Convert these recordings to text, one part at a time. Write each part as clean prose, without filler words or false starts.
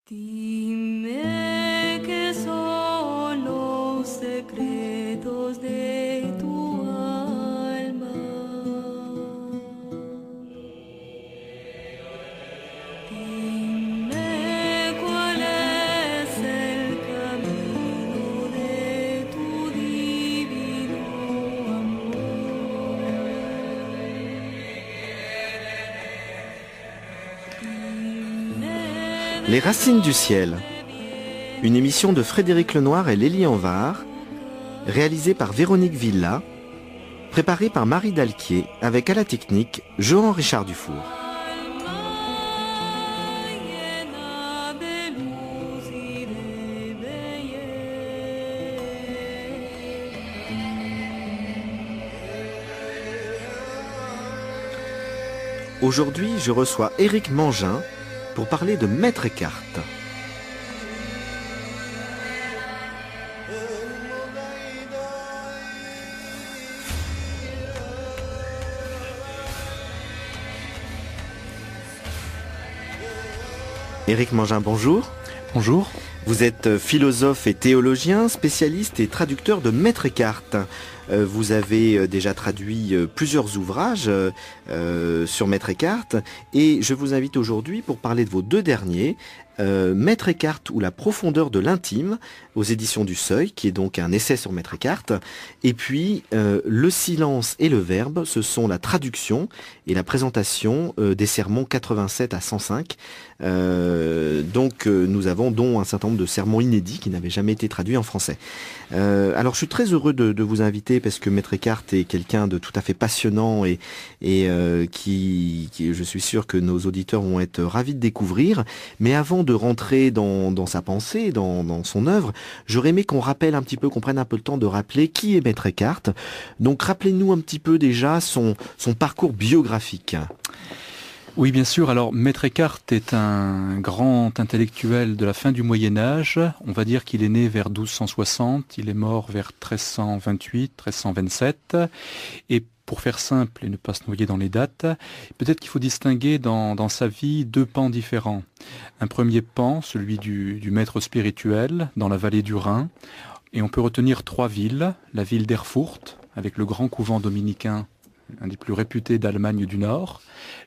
Dime qué son los secretos de tu alma. Dime cuál es el camino de tu divino amor. Les Racines du ciel, une émission de Frédéric Lenoir et Lélie Anvar, réalisée par Véronique Villa, préparée par Marie Dalquier, avec à la technique Jean-Richard Dufour. Llena de luz y de belleza. Aujourd'hui, je reçois Éric Mangin pour parler de Maître Eckhart. Éric Mangin, bonjour. Bonjour. Vous êtes philosophe et théologien, spécialiste et traducteur de Maître Eckhart. Vous avez déjà traduit plusieurs ouvrages sur Maître Eckhart et je vous invite aujourd'hui pour parler de vos deux derniers, Maître Eckhart ou la profondeur de l'intime aux éditions du Seuil, qui est donc un essai sur Maître Eckhart, et puis Le silence et le verbe, ce sont la traduction et la présentation des sermons 87 à 105. Nous avons dont un certain nombre de sermons inédits qui n'avaient jamais été traduits en français. Alors je suis très heureux de vous inviter parce que Maître Eckhart est quelqu'un de tout à fait passionnant et qui je suis sûr que nos auditeurs vont être ravis de découvrir. Mais avant de rentrer dans sa pensée, dans son œuvre, j'aurais aimé qu'on rappelle un petit peu, qu'on prenne un peu le temps de rappeler qui est Maître Eckhart. Donc rappelez-nous un petit peu déjà son parcours biographique. Oui, bien sûr. Alors, Maître Eckhart est un grand intellectuel de la fin du Moyen-Âge. On va dire qu'il est né vers 1260, il est mort vers 1328, 1327. Et pour faire simple et ne pas se noyer dans les dates, peut-être qu'il faut distinguer dans sa vie deux pans différents. Un premier pan, celui du maître spirituel, dans la vallée du Rhin. Et on peut retenir trois villes. La ville d'Erfurt, avec le grand couvent dominicain, un des plus réputés d'Allemagne du Nord,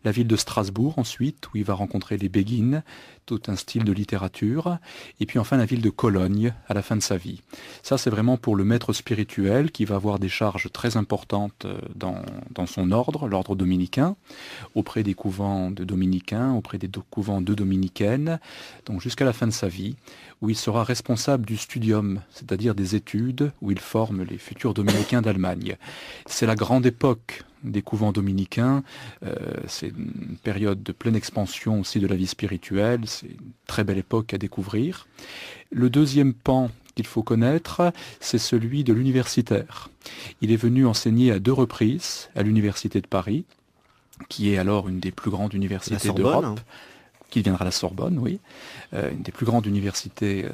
la ville de Strasbourg ensuite, où il va rencontrer les Béguines, tout un style de littérature, et puis enfin la ville de Cologne à la fin de sa vie. Ça c'est vraiment pour le maître spirituel qui va avoir des charges très importantes dans son ordre, l'ordre dominicain, auprès des couvents de dominicains, auprès des couvents de dominicaines, donc jusqu'à la fin de sa vie, où il sera responsable du studium, c'est-à-dire des études où il forme les futurs dominicains d'Allemagne. C'est la grande époque des couvents dominicains, c'est une période de pleine expansion aussi de la vie spirituelle, c'est une très belle époque à découvrir. Le deuxième pan qu'il faut connaître, c'est celui de l'universitaire. Il est venu enseigner à 2 reprises à l'université de Paris, qui est alors une des plus grandes universités d'Europe, qui deviendra la Sorbonne, oui, une des plus grandes universités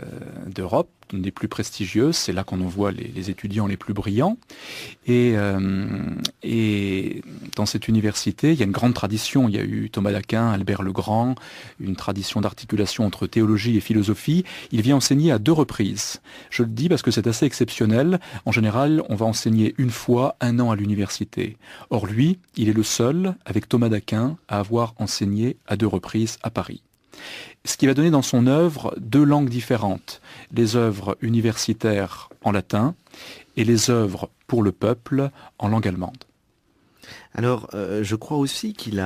d'Europe, une des plus prestigieuses, c'est là qu'on envoie les étudiants les plus brillants. Et dans cette université, il y a une grande tradition, il y a eu Thomas d'Aquin, Albert le Grand, une tradition d'articulation entre théologie et philosophie. Il vient enseigner à 2 reprises. Je le dis parce que c'est assez exceptionnel. En général, on va enseigner une fois 1 an à l'université. Or lui, il est le seul, avec Thomas d'Aquin, à avoir enseigné à 2 reprises à Paris. Ce qui va donner dans son œuvre 2 langues différentes, les œuvres universitaires en latin et les œuvres pour le peuple en langue allemande. Alors, je crois aussi il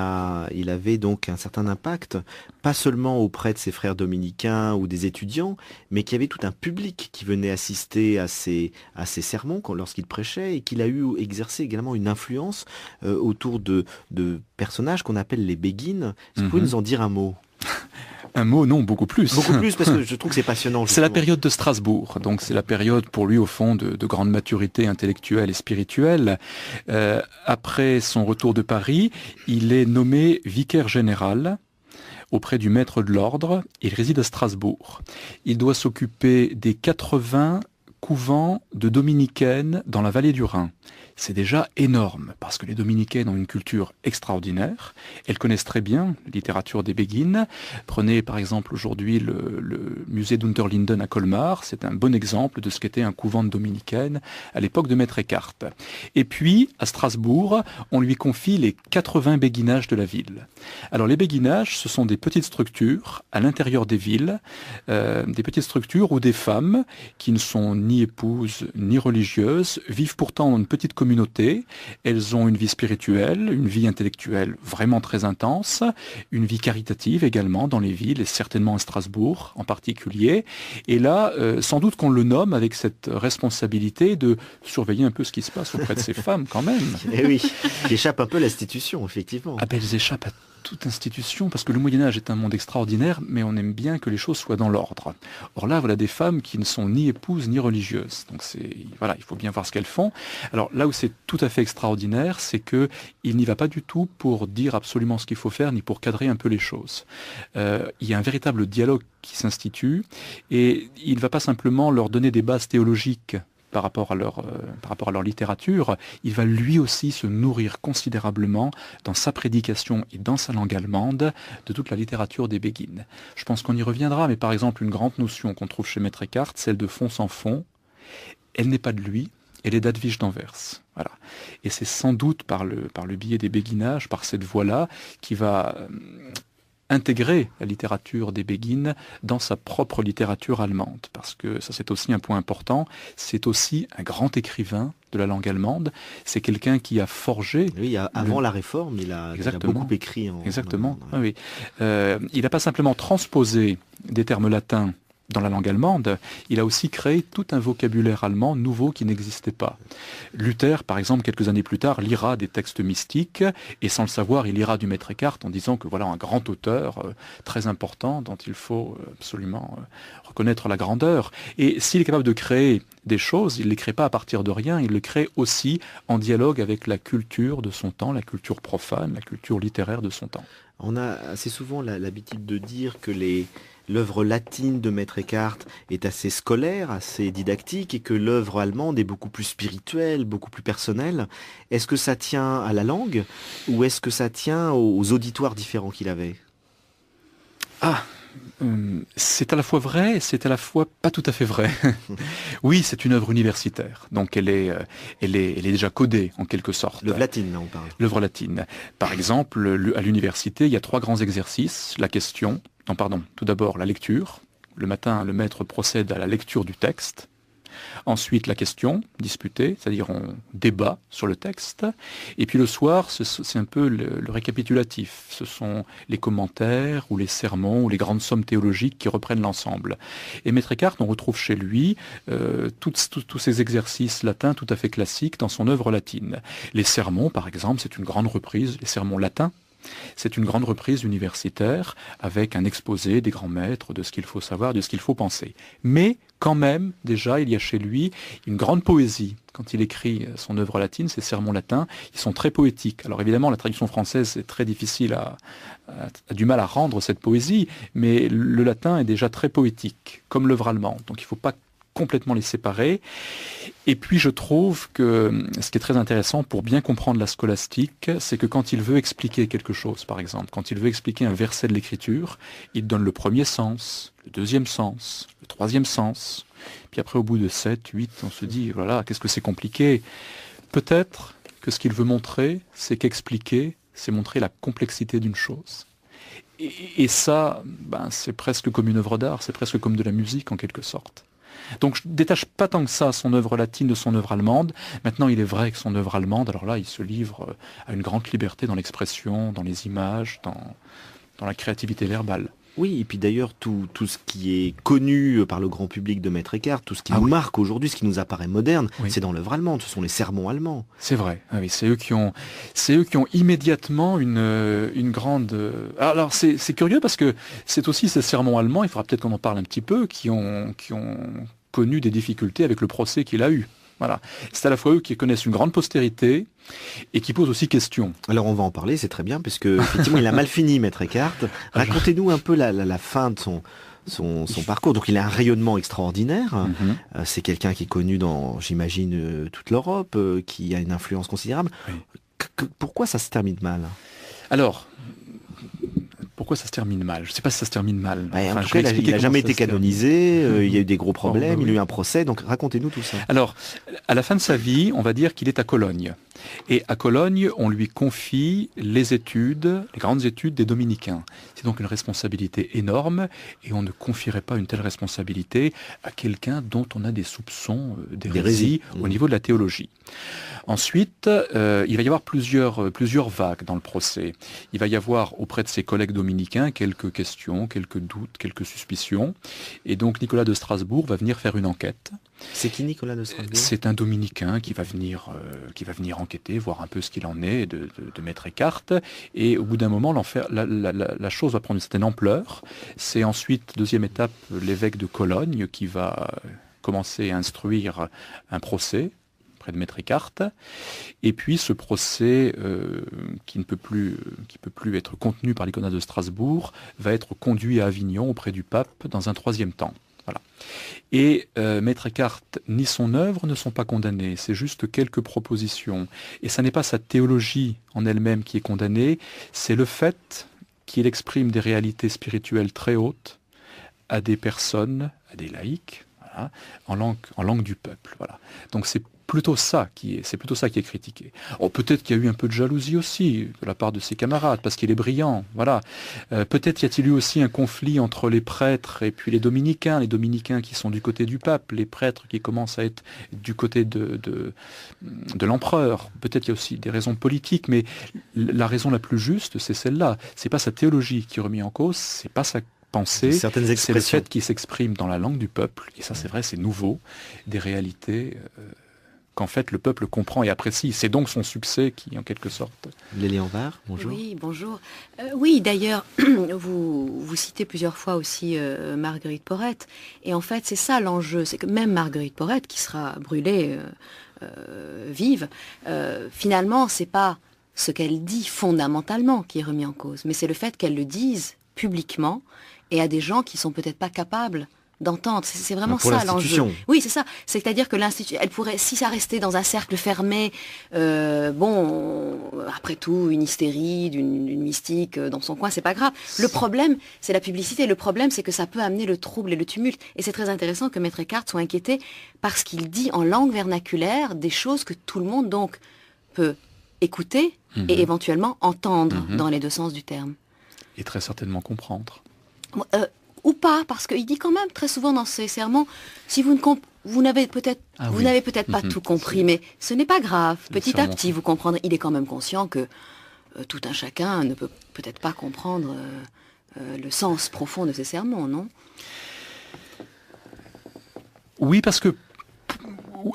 avait donc un certain impact, pas seulement auprès de ses frères dominicains ou des étudiants, mais qu'il y avait tout un public qui venait assister à ses sermons lorsqu'il prêchait et qu'il a exercé également une influence autour de personnages qu'on appelle les Béguines. Est-ce que vous pouvez nous en dire un mot ? Un mot, non, beaucoup plus. Beaucoup plus, parce que je trouve que c'est passionnant. C'est la période de Strasbourg, donc c'est la période pour lui, au fond, de grande maturité intellectuelle et spirituelle. Après son retour de Paris, il est nommé vicaire général auprès du maître de l'ordre. Il réside à Strasbourg. Il doit s'occuper des 80 couvents de dominicaines dans la vallée du Rhin. c'est déjà énorme, parce que les dominicaines ont une culture extraordinaire. Elles connaissent très bien la littérature des Béguines. Prenez par exemple aujourd'hui le musée d'Unterlinden à Colmar, c'est un bon exemple de ce qu'était un couvent de dominicaines à l'époque de Maître Eckhart. Et puis, à Strasbourg, on lui confie les 80 béguinages de la ville. Alors les béguinages, ce sont des petites structures à l'intérieur des villes, des petites structures où des femmes qui ne sont ni épouses ni religieuses vivent pourtant dans une petite communauté. Elles ont une vie spirituelle, une vie intellectuelle vraiment très intense, une vie caritative également dans les villes et certainement à Strasbourg en particulier. Et là, sans doute qu'on le nomme avec cette responsabilité de surveiller un peu ce qui se passe auprès de ces femmes quand même. Eh oui, qui échappe un peu à l'institution, effectivement. Ah ben, elles échappent à toute institution, parce que le Moyen-Âge est un monde extraordinaire, mais on aime bien que les choses soient dans l'ordre. Or là, voilà des femmes qui ne sont ni épouses ni religieuses. Donc voilà, il faut bien voir ce qu'elles font. Alors là où c'est tout à fait extraordinaire, c'est que il n'y va pas du tout pour dire absolument ce qu'il faut faire, ni pour cadrer un peu les choses. Il y a un véritable dialogue qui s'institue, et il ne va pas simplement leur donner des bases théologiques par rapport à leur littérature, il va lui aussi se nourrir considérablement dans sa prédication et dans sa langue allemande de toute la littérature des Béguines. Je pense qu'on y reviendra, mais par exemple une grande notion qu'on trouve chez Maître Eckhart, celle de fond sans fond, elle n'est pas de lui, elle est d'Edwige d'Anvers. Voilà. Et c'est sans doute par le biais des béguinages, par cette voie-là, qui va intégrer la littérature des Béguines dans sa propre littérature allemande, parce que ça c'est aussi un point important, c'est aussi un grand écrivain de la langue allemande, c'est quelqu'un qui a forgé... Oui, avant la Réforme, il a beaucoup écrit en... Exactement, en oui. Il n'a pas simplement transposé des termes latins dans la langue allemande, il a aussi créé tout un vocabulaire allemand nouveau qui n'existait pas. Luther, par exemple, quelques années plus tard, lira des textes mystiques, et sans le savoir, il lira du Maître Eckhart en disant que voilà un grand auteur très important dont il faut absolument reconnaître la grandeur. Et s'il est capable de créer des choses, il ne les crée pas à partir de rien, il le crée aussi en dialogue avec la culture de son temps, la culture profane, la culture littéraire de son temps. On a assez souvent l'habitude de dire que l'œuvre latine de Maître Eckhart est assez scolaire, assez didactique, et que l'œuvre allemande est beaucoup plus spirituelle, beaucoup plus personnelle. Est-ce que ça tient à la langue, ou est-ce que ça tient aux auditoires différents qu'il avait ? C'est à la fois vrai, c'est à la fois pas tout à fait vrai. Oui, c'est une œuvre universitaire, donc elle est déjà codée en quelque sorte. L'œuvre latine, là on parle. L'œuvre latine. Par exemple, à l'université, il y a 3 grands exercices. Tout d'abord la lecture. Le matin, le maître procède à la lecture du texte. Ensuite, la question disputée, c'est-à-dire on débat sur le texte. Et puis le soir, c'est un peu le récapitulatif. Ce sont les commentaires ou les sermons ou les grandes sommes théologiques qui reprennent l'ensemble. Et Maître Eckhart, on retrouve chez lui tous ces exercices latins tout à fait classiques dans son œuvre latine. Les sermons, par exemple, c'est une grande reprise, les sermons latins. C'est une grande reprise universitaire avec un exposé des grands maîtres de ce qu'il faut savoir, de ce qu'il faut penser. Mais quand même, déjà, il y a chez lui une grande poésie. Quand il écrit son œuvre latine, ses sermons latins, ils sont très poétiques. Alors évidemment, la traduction française est très difficile, a du mal à rendre cette poésie, mais le latin est déjà très poétique, comme l'œuvre allemande. Donc il ne faut pas complètement les séparer. Et puis je trouve que ce qui est très intéressant pour bien comprendre la scolastique, c'est que quand il veut expliquer quelque chose, par exemple, quand il veut expliquer un verset de l'écriture, il donne le premier sens, le deuxième sens, le troisième sens. Puis après, au bout de 7, 8, on se dit, voilà, qu'est-ce que c'est compliqué. Peut-être que ce qu'il veut montrer, c'est qu'expliquer, c'est montrer la complexité d'une chose. Et ça, c'est presque comme une œuvre d'art, c'est presque comme de la musique en quelque sorte. Donc je ne détache pas tant que ça son œuvre latine de son œuvre allemande. Maintenant, il est vrai que son œuvre allemande, alors là, il se livre à une grande liberté dans l'expression, dans les images, dans la créativité verbale. Oui, et puis d'ailleurs, tout ce qui est connu par le grand public de Maître Eckhart, tout ce qui nous marque aujourd'hui, ce qui nous apparaît moderne, c'est dans l'œuvre allemande, ce sont les sermons allemands. C'est vrai, oui, c'est eux qui ont immédiatement une grande... Alors c'est curieux parce que c'est aussi ces sermons allemands, il faudra peut-être qu'on en parle un petit peu, qui ont connu des difficultés avec le procès qu'il a eu. Voilà. C'est à la fois eux qui connaissent une grande postérité et qui posent aussi question. Alors on va en parler, c'est très bien, parce que effectivement il a mal fini, Maître Eckhart. Racontez-nous un peu la fin de son parcours. Donc il a un rayonnement extraordinaire. Mhm. C'est quelqu'un qui est connu dans, j'imagine, toute l'Europe, qui a une influence considérable. Oui. Pourquoi ça se termine mal? Alors, pourquoi ça se termine mal? Je ne sais pas si ça se termine mal. Ouais, en Enfin, tout je cas, vais il expliquer n'a comment jamais ça été se termine. canonisé, il y a eu des gros problèmes, bah il a oui. eu un procès, donc racontez-nous tout ça. Alors, à la fin de sa vie, on va dire qu'il est à Cologne. Et à Cologne, on lui confie les études, les grandes études des dominicains. C'est donc une responsabilité énorme et on ne confierait pas une telle responsabilité à quelqu'un dont on a des soupçons d'hérésie au niveau de la théologie. Ensuite, il va y avoir plusieurs vagues dans le procès. Il va y avoir auprès de ses collègues dominicains quelques questions, quelques doutes, quelques suspicions. Et donc Nicolas de Strasbourg va venir faire une enquête. C'est qui Nicolas de Strasbourg? C'est un dominicain qui va venir enquêter, voir un peu ce qu'il en est de Maître Eckhart. Et au bout d'un moment, la chose va prendre une certaine ampleur. C'est ensuite, deuxième étape, l'évêque de Cologne qui va commencer à instruire un procès près de Maître Eckhart. Et puis ce procès qui peut plus être contenu par l'Iconat de Strasbourg va être conduit à Avignon auprès du pape dans un troisième temps. Voilà. Et Maître Eckhart ni son œuvre ne sont pas condamnés, c'est juste quelques propositions. Et ça n'est pas sa théologie en elle-même qui est condamnée, c'est le fait qu'il exprime des réalités spirituelles très hautes à des personnes, à des laïcs, voilà, en langue du peuple. Voilà. Donc c'est plutôt ça qui est critiqué. Oh, peut-être qu'il y a eu un peu de jalousie aussi de la part de ses camarades, parce qu'il est brillant. Voilà. Peut-être y a-t-il eu aussi un conflit entre les prêtres et puis les dominicains qui sont du côté du pape, les prêtres qui commencent à être du côté de l'empereur. Peut-être qu'il y a aussi des raisons politiques, mais la raison la plus juste, c'est celle-là. C'est pas sa théologie qui est remise en cause, c'est pas sa pensée, c'est le fait qu'il s'exprime dans la langue du peuple, et ça c'est vrai, c'est nouveau, des réalités qu'en fait le peuple comprend et apprécie. C'est donc son succès qui, en quelque sorte... Lélian Var, bonjour. Oui, bonjour. Oui, d'ailleurs, vous citez plusieurs fois aussi Marguerite Porrette. Et en fait, c'est ça l'enjeu. C'est que même Marguerite Porrette, qui sera brûlée vive, finalement, c'est pas ce qu'elle dit fondamentalement qui est remis en cause, mais c'est le fait qu'elle le dise publiquement et à des gens qui sont peut-être pas capables d'entendre. C'est vraiment ça l'enjeu. Oui, c'est ça. C'est-à-dire que l'institution, elle pourrait, si ça restait dans un cercle fermé, après tout, une hystérie d'une mystique dans son coin, c'est pas grave. Le problème, c'est la publicité. Le problème, c'est que ça peut amener le trouble et le tumulte. Et c'est très intéressant que Maître Eckhart soit inquiété parce qu'il dit en langue vernaculaire des choses que tout le monde donc peut écouter et éventuellement entendre dans les deux sens du terme. Et très certainement Ou pas, parce qu'il dit quand même très souvent dans ses sermons, si vous n'avez peut-être pas tout compris, mais ce n'est pas grave. Petit à petit, vous comprendrez. Il est quand même conscient que tout un chacun ne peut peut-être pas comprendre le sens profond de ses sermons, non? Oui, parce que...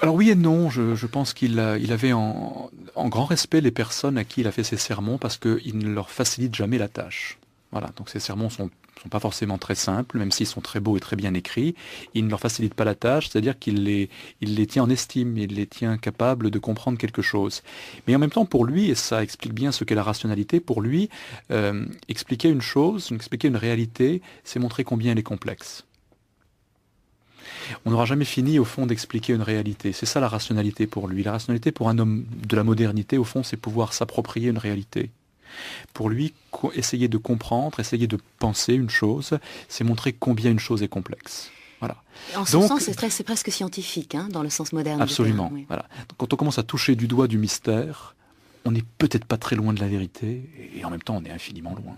Alors oui et non, je pense qu'il avait en grand respect les personnes à qui il a fait ses sermons parce qu'il ne leur facilite jamais la tâche. Voilà, donc ces sermons sont pas forcément très simples, même s'ils sont très beaux et très bien écrits. Il ne leur facilite pas la tâche, c'est-à-dire qu'il les tient en estime, il les tient capables de comprendre quelque chose. Mais en même temps, pour lui, et ça explique bien ce qu'est la rationalité, pour lui, expliquer une chose, expliquer une réalité, c'est montrer combien elle est complexe. On n'aura jamais fini, au fond, d'expliquer une réalité. C'est ça la rationalité pour lui. La rationalité pour un homme de la modernité, au fond, c'est pouvoir s'approprier une réalité. Pour lui, essayer de comprendre, essayer de penser une chose, c'est montrer combien une chose est complexe. Voilà. En ce sens, c'est presque scientifique, hein, dans le sens moderne. Absolument. Du terme, oui. Voilà. Donc, quand on commence à toucher du doigt du mystère, on n'est peut-être pas très loin de la vérité, et en même temps, on est infiniment loin.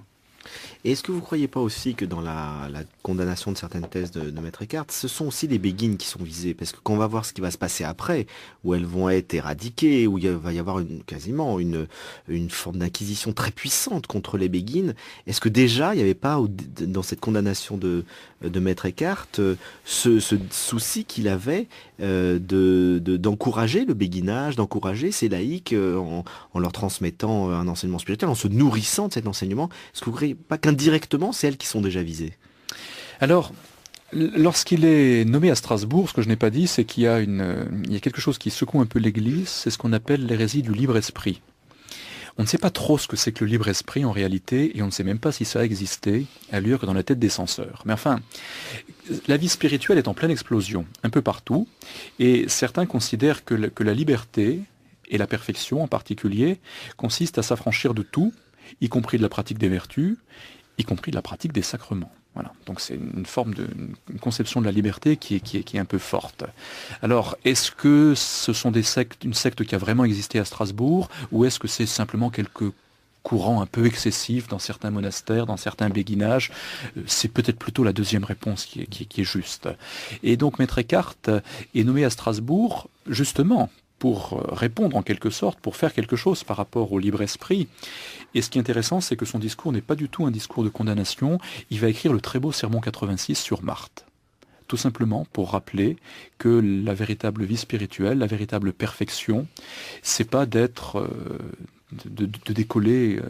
Et est-ce que vous ne croyez pas aussi que dans la condamnation de certaines thèses de Maître Eckhart, ce sont aussi les béguines qui sont visées? Parce que quand on va voir ce qui va se passer après, où elles vont être éradiquées, où il va y avoir quasiment une forme d'inquisition très puissante contre les béguines, est-ce que déjà, il n'y avait pas dans cette condamnation de Maître Eckhart ce souci qu'il avait d'encourager le béguinage, d'encourager ces laïcs en leur transmettant un enseignement spirituel, en se nourrissant de cet enseignement? Est-ce que vous ne croyez pas qu'indirectement, c'est elles qui sont déjà visées? Alors, lorsqu'il est nommé à Strasbourg, ce que je n'ai pas dit, c'est qu'il y a quelque chose qui secoue un peu l'Église, c'est ce qu'on appelle l'hérésie du libre esprit. On ne sait pas trop ce que c'est que le libre esprit en réalité, et on ne sait même pas si ça a existé ailleurs que dans la tête des censeurs. Mais enfin, la vie spirituelle est en pleine explosion, un peu partout, et certains considèrent que la liberté, et la perfection en particulier, consiste à s'affranchir de tout, y compris de la pratique des vertus, y compris de la pratique des sacrements. Voilà. Donc c'est une forme une conception de la liberté qui est un peu forte. Alors, est-ce que ce sont une secte qui a vraiment existé à Strasbourg, ou est-ce que c'est simplement quelques courants un peu excessifs dans certains monastères, dans certains béguinages? C'est peut-être plutôt la deuxième réponse qui est juste. Et donc Maître Eckhart est nommé à Strasbourg, justement, pour répondre en quelque sorte, pour faire quelque chose par rapport au libre esprit. Et ce qui est intéressant, c'est que son discours n'est pas du tout un discours de condamnation. Il va écrire le très beau Sermon 86 sur Marthe. Tout simplement pour rappeler que la véritable vie spirituelle, la véritable perfection, c'est pas d'être de décoller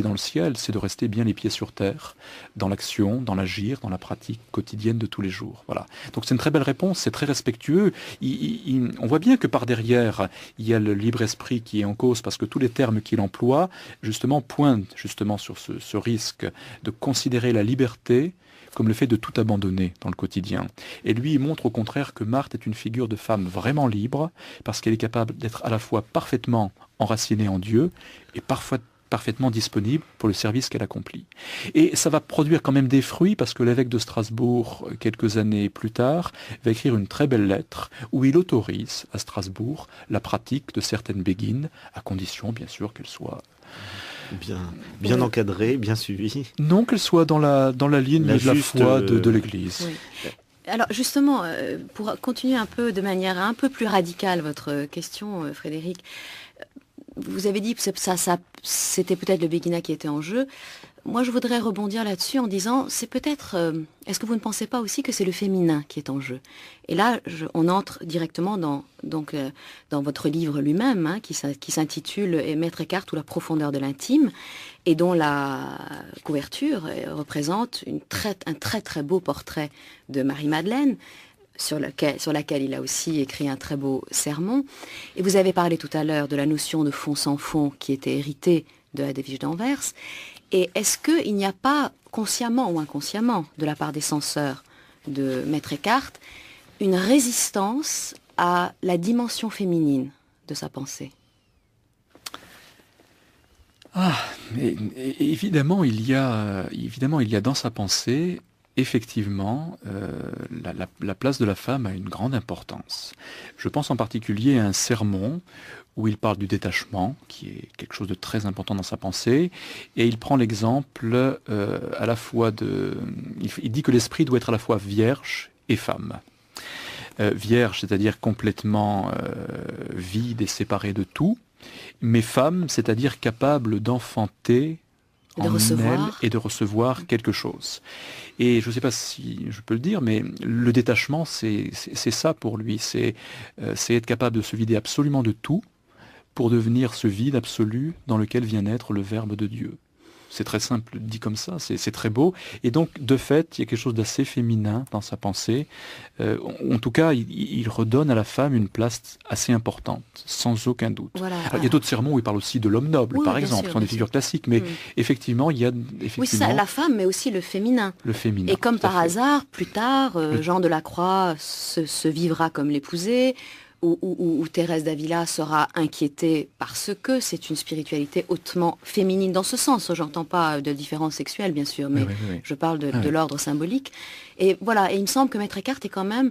dans le ciel, c'est de rester bien les pieds sur terre, dans l'action, dans l'agir, dans la pratique quotidienne de tous les jours. Voilà. Donc c'est une très belle réponse, c'est très respectueux. On voit bien que par derrière, il y a le libre esprit qui est en cause, parce que tous les termes qu'il emploie, justement, pointent justement sur ce risque de considérer la liberté comme le fait de tout abandonner dans le quotidien. Et lui, il montre au contraire que Marthe est une figure de femme vraiment libre, parce qu'elle est capable d'être à la fois parfaitement enracinée en Dieu et parfois parfaitement disponible pour le service qu'elle accomplit. Et ça va produire quand même des fruits, parce que l'évêque de Strasbourg, quelques années plus tard, va écrire une très belle lettre où il autorise à Strasbourg la pratique de certaines béguines, à condition bien sûr qu'elles soient bien encadré, bien suivi. Non, qu'elle soit dans la ligne de la foi de l'Église. Oui. Alors justement, pour continuer un peu de manière un peu plus radicale votre question, Frédéric, vous avez dit que c'était peut-être le béguinat qui était en jeu. Moi, je voudrais rebondir là-dessus en disant, c'est peut-être... est-ce que vous ne pensez pas aussi que c'est le féminin qui est en jeu? Et là, on entre directement dans votre livre lui-même, hein, qui s'intitule « Maître Eckhart ou la profondeur de l'intime », et dont la couverture représente un très très beau portrait de Marie-Madeleine, sur laquelle il a aussi écrit un très beau sermon. Et vous avez parlé tout à l'heure de la notion de fond sans fond qui était héritée de Hadewig d'Anvers. Et est-ce qu'il n'y a pas, consciemment ou inconsciemment, de la part des censeurs de Maître Eckhart, une résistance à la dimension féminine de sa pensée? Évidemment, il y a dans sa pensée, effectivement, la place de la femme a une grande importance. Je pense en particulier à un sermon où il parle du détachement, qui est quelque chose de très important dans sa pensée, et il prend l'exemple à la fois il dit que l'esprit doit être à la fois vierge et femme. Vierge, c'est-à-dire complètement vide et séparée de tout, mais femme, c'est-à-dire capable d'enfanter en elle et de recevoir quelque chose. Et je ne sais pas si je peux le dire, mais le détachement, c'est ça pour lui, c'est être capable de se vider absolument de tout, pour devenir ce vide absolu dans lequel vient naître le Verbe de Dieu. C'est très simple dit comme ça, c'est très beau. Et donc, de fait, il y a quelque chose d'assez féminin dans sa pensée. En tout cas, il redonne à la femme une place assez importante, sans aucun doute. Voilà. Alors, il y a d'autres sermons où il parle aussi de l'homme noble, par exemple, qui sont des figures classiques. Mais effectivement, il y a... Oui, c'est ça, la femme, mais aussi le féminin. Le féminin. Et comme par hasard, plus tard, Jean de la Croix se vivra comme l'épousé, où Thérèse d'Avila sera inquiétée parce que c'est une spiritualité hautement féminine dans ce sens. J'entends pas de différence sexuelle, bien sûr, mais oui. Je parle de l'ordre symbolique. Et voilà, et il me semble que Maître Eckhart est quand même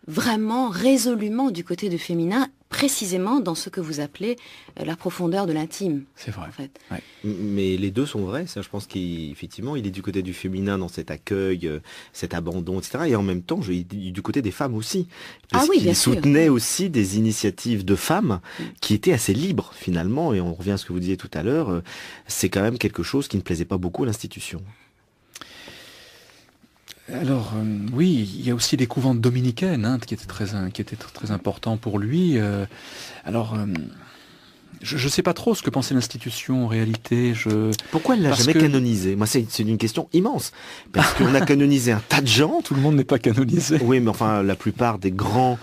vraiment résolument du côté du féminin, précisément dans ce que vous appelez la profondeur de l'intime. C'est vrai. En fait. Ouais. Mais les deux sont vrais. Ça, je pense qu'effectivement, il est du côté du féminin dans cet accueil, cet abandon, etc. Et en même temps, il est du côté des femmes aussi. Il soutenait aussi des initiatives de femmes qui étaient assez libres, finalement. Et on revient à ce que vous disiez tout à l'heure. C'est quand même quelque chose qui ne plaisait pas beaucoup à l'institution. Alors, oui, il y a aussi les couvantes dominicaines qui étaient très importants pour lui. Je ne sais pas trop ce que pensait l'institution en réalité. Pourquoi elle l'a jamais canonisé? Moi, c'est une question immense. Parce qu'on a canonisé un tas de gens. Tout le monde n'est pas canonisé. Oui, mais enfin, la plupart des grands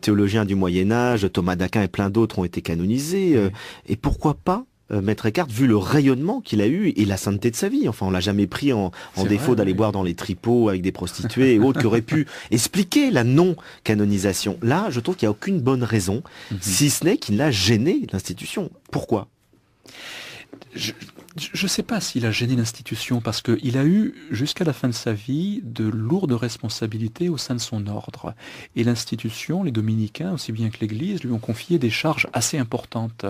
théologiens du Moyen-Âge, Thomas d'Aquin et plein d'autres ont été canonisés. Et pourquoi pas Maître Eckhart, vu le rayonnement qu'il a eu et la sainteté de sa vie. Enfin, on l'a jamais pris en défaut d'aller boire dans les tripots avec des prostituées et autres qui auraient pu expliquer la non-canonisation. Là, je trouve qu'il n'y a aucune bonne raison, si ce n'est qu'il a gêné l'institution. Pourquoi ? Je ne sais pas s'il a gêné l'institution, parce qu'il a eu, jusqu'à la fin de sa vie, de lourdes responsabilités au sein de son ordre. Et l'institution, les dominicains, aussi bien que l'Église, lui ont confié des charges assez importantes.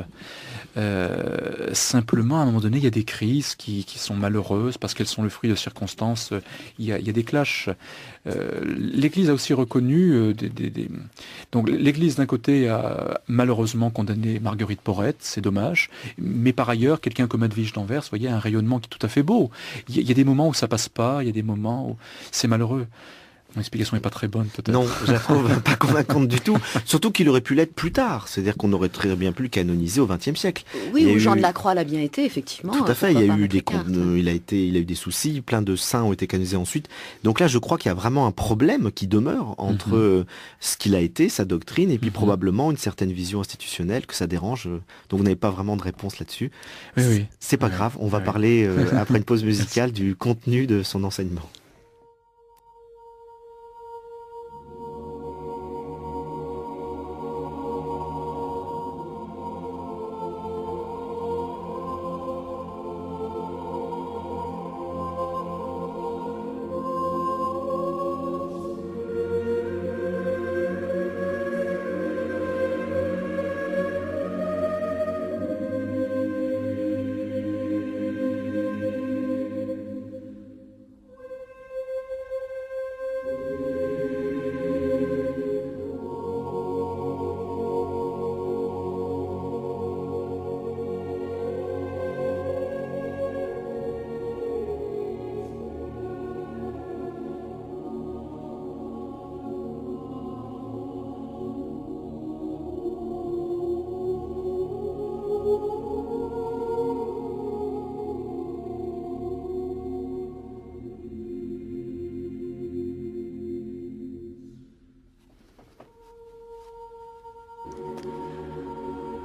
Simplement, à un moment donné, il y a des crises qui sont malheureuses, parce qu'elles sont le fruit de circonstances. Il y a des clashs. L'Église a aussi reconnu Donc l'Église, d'un côté, a malheureusement condamné Marguerite Porete, c'est dommage, mais par ailleurs, quelqu'un comme Edwige d'Anvers, vous voyez, un rayonnement qui est tout à fait beau. Il y a des moments où ça passe pas, il y a des moments où c'est malheureux. Mon explication n'est pas très bonne, peut-être. Non, je la trouve pas convaincante du tout. Surtout qu'il aurait pu l'être plus tard. C'est-à-dire qu'on aurait très bien pu le canoniser au XXe siècle. Oui, ou Jean de la Croix l'a bien été, effectivement. Tout à fait. Il y a eu il a eu des soucis. Plein de saints ont été canonisés ensuite. Donc là, je crois qu'il y a vraiment un problème qui demeure entre ce qu'il a été, sa doctrine, et puis probablement une certaine vision institutionnelle que ça dérange. Donc vous n'avez pas vraiment de réponse là-dessus. Oui. C'est pas grave. On va parler après une pause musicale du contenu de son enseignement.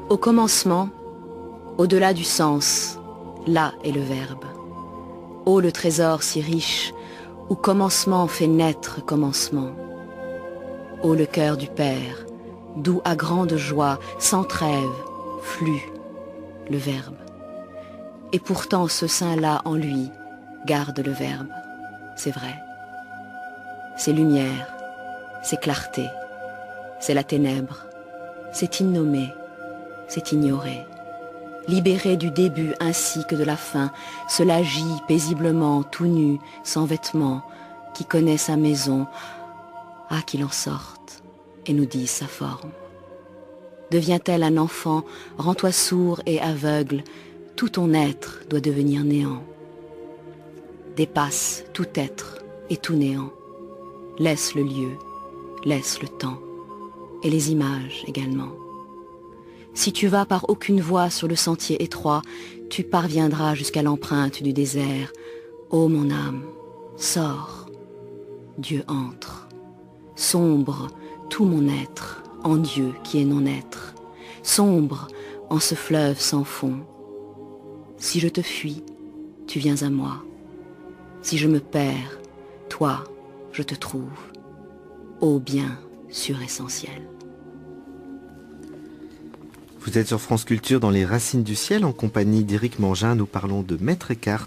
Au commencement, au-delà du sens, là est le Verbe. Ô le trésor si riche, où commencement fait naître commencement. Ô le cœur du Père, d'où à grande joie, sans trêve, flue le Verbe. Et pourtant ce sein-là en lui garde le Verbe, c'est vrai. C'est lumière, c'est clarté, c'est la ténèbre, c'est innommé, c'est ignoré. Libéré du début ainsi que de la fin, cela gît paisiblement, tout nu, sans vêtements, qui connaît sa maison, ah qu'il en sorte, et nous dise sa forme. Devient-elle un enfant, rends-toi sourd et aveugle, tout ton être doit devenir néant. Dépasse tout être et tout néant. Laisse le lieu, laisse le temps, et les images également. Si tu vas par aucune voie sur le sentier étroit, tu parviendras jusqu'à l'empreinte du désert. Ô mon âme, sors, Dieu entre. Sombre tout mon être en Dieu qui est non-être. Sombre en ce fleuve sans fond. Si je te fuis, tu viens à moi. Si je me perds, toi, je te trouve. Ô bien suressentiel. Vous êtes sur France Culture dans les Racines du Ciel en compagnie d'Éric Mangin. Nous parlons de Maître Eckhart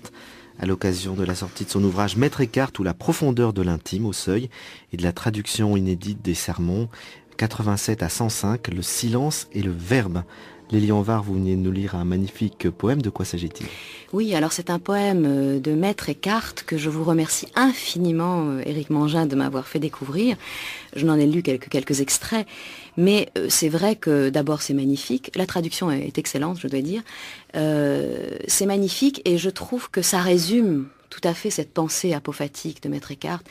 à l'occasion de la sortie de son ouvrage Maître Eckhart ou la profondeur de l'intime au seuil et de la traduction inédite des sermons 87 à 105, le silence et le verbe. Lélie Anvar, vous venez de nous lire un magnifique poème. De quoi s'agit-il ? Oui, alors c'est un poème de Maître Eckhart que je vous remercie infiniment, Éric Mangin, de m'avoir fait découvrir. Je n'en ai lu quelques extraits, mais c'est vrai que d'abord c'est magnifique. La traduction est excellente, je dois dire. C'est magnifique et je trouve que ça résume tout à fait cette pensée apophatique de Maître Eckhart.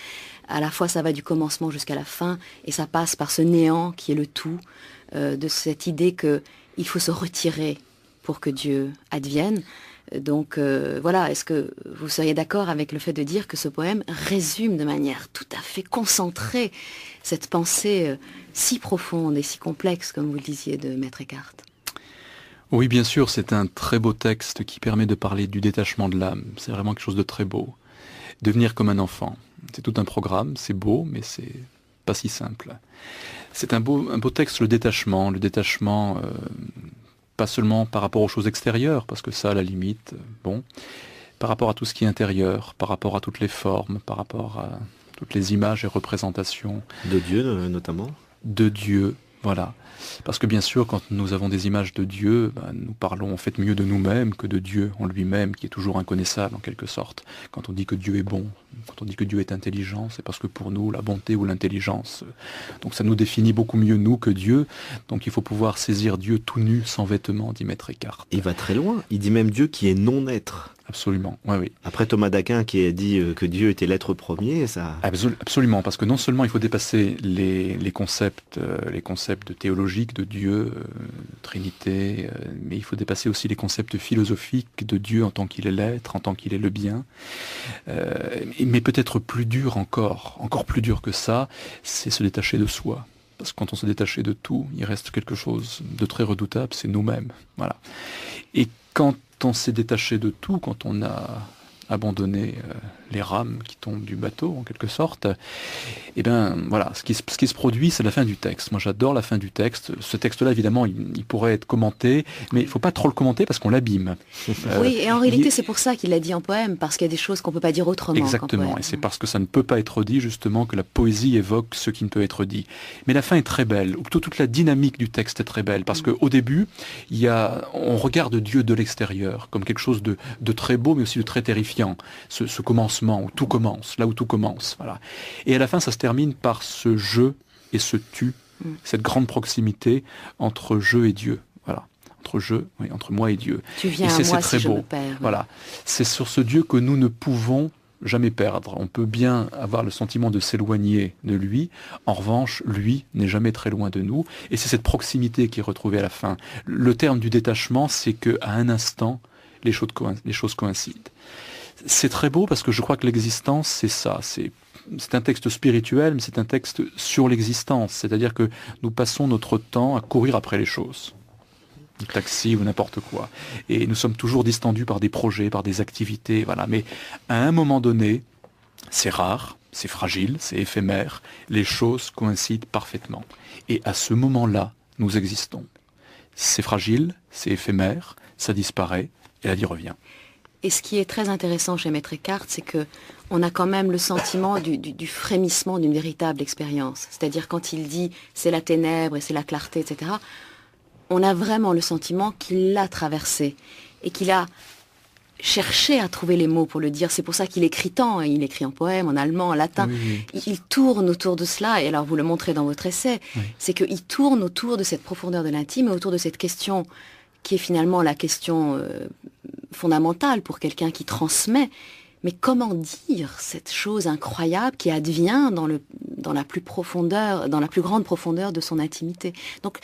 À la fois ça va du commencement jusqu'à la fin et ça passe par ce néant qui est le tout, de cette idée que il faut se retirer pour que Dieu advienne. Donc voilà, est-ce que vous seriez d'accord avec le fait de dire que ce poème résume de manière tout à fait concentrée cette pensée si profonde et si complexe, comme vous le disiez, de Maître Eckhart ? Oui, bien sûr, c'est un très beau texte qui permet de parler du détachement de l'âme. C'est vraiment quelque chose de très beau. Devenir comme un enfant. C'est tout un programme, c'est beau, mais c'est pas si simple. C'est un beau texte, le détachement. Le détachement, pas seulement par rapport aux choses extérieures, parce que ça, à la limite, bon, par rapport à tout ce qui est intérieur, par rapport à toutes les formes, par rapport à toutes les images et représentations. De Dieu, notamment. De Dieu, voilà. Parce que bien sûr, quand nous avons des images de Dieu, nous parlons en fait mieux de nous-mêmes que de Dieu en lui-même, qui est toujours inconnaissable en quelque sorte. Quand on dit que Dieu est bon, quand on dit que Dieu est intelligent, c'est parce que pour nous, la bonté ou l'intelligence, donc ça nous définit beaucoup mieux nous que Dieu. Donc il faut pouvoir saisir Dieu tout nu, sans vêtements, dit Maître Eckhart. Il va très loin. Il dit même Dieu qui est non-être. Absolument, oui, oui. Après Thomas d'Aquin qui a dit que Dieu était l'être premier, ça... Absolument, parce que non seulement il faut dépasser les concepts théologiques de Dieu, Trinité, mais il faut dépasser aussi les concepts philosophiques de Dieu en tant qu'il est l'être, en tant qu'il est le bien. Mais peut-être plus dur encore plus dur que ça, c'est se détacher de soi. Parce que quand on se détache de tout, il reste quelque chose de très redoutable, c'est nous-mêmes. Voilà. Et quand on s'est détaché de tout, quand on a abandonné les rames qui tombent du bateau en quelque sorte, et bien voilà, ce qui se produit, c'est la fin du texte. Moi j'adore la fin du texte. Ce texte-là évidemment il pourrait être commenté, mais il ne faut pas trop le commenter parce qu'on l'abîme. Oui, et en réalité c'est pour ça qu'il l'a dit en poème, parce qu'il y a des choses qu'on ne peut pas dire autrement. Exactement, et c'est parce que ça ne peut pas être dit justement que la poésie évoque ce qui ne peut être dit. Mais la fin est très belle, ou plutôt toute la dynamique du texte est très belle, parce qu'au début, on regarde Dieu de l'extérieur comme quelque chose de très beau, mais aussi de très terrifiant. Ce commencement où tout commence, là où tout commence. Voilà. Et à la fin, ça se termine par ce je et ce tu, cette grande proximité entre je et Dieu. Voilà. Entre moi et Dieu. Tu viens et à moi très si beau. Je me perds. Voilà. C'est sur ce Dieu que nous ne pouvons jamais perdre. On peut bien avoir le sentiment de s'éloigner de lui. En revanche, lui n'est jamais très loin de nous. Et c'est cette proximité qui est retrouvée à la fin. Le terme du détachement, c'est qu'à un instant, les choses coïncident. C'est très beau parce que je crois que l'existence, c'est ça. C'est un texte spirituel, mais c'est un texte sur l'existence. C'est-à-dire que nous passons notre temps à courir après les choses. Le taxi ou n'importe quoi. Et nous sommes toujours distendus par des projets, par des activités. Voilà. Mais à un moment donné, c'est rare, c'est fragile, c'est éphémère. Les choses coïncident parfaitement. Et à ce moment-là, nous existons. C'est fragile, c'est éphémère, ça disparaît et la vie revient. Et ce qui est très intéressant chez Maître Eckhart, c'est qu'on a quand même le sentiment du frémissement d'une véritable expérience. C'est-à-dire quand il dit c'est la ténèbre et c'est la clarté, etc., on a vraiment le sentiment qu'il l'a traversé et qu'il a cherché à trouver les mots pour le dire. C'est pour ça qu'il écrit tant. Il écrit en poème, en allemand, en latin. Oui. Il tourne autour de cela. Et alors vous le montrez dans votre essai. Oui. C'est qu'il tourne autour de cette profondeur de l'intime et autour de cette question qui est finalement la question fondamentale pour quelqu'un qui transmet. Mais comment dire cette chose incroyable qui advient dans la plus grande profondeur de son intimité. Donc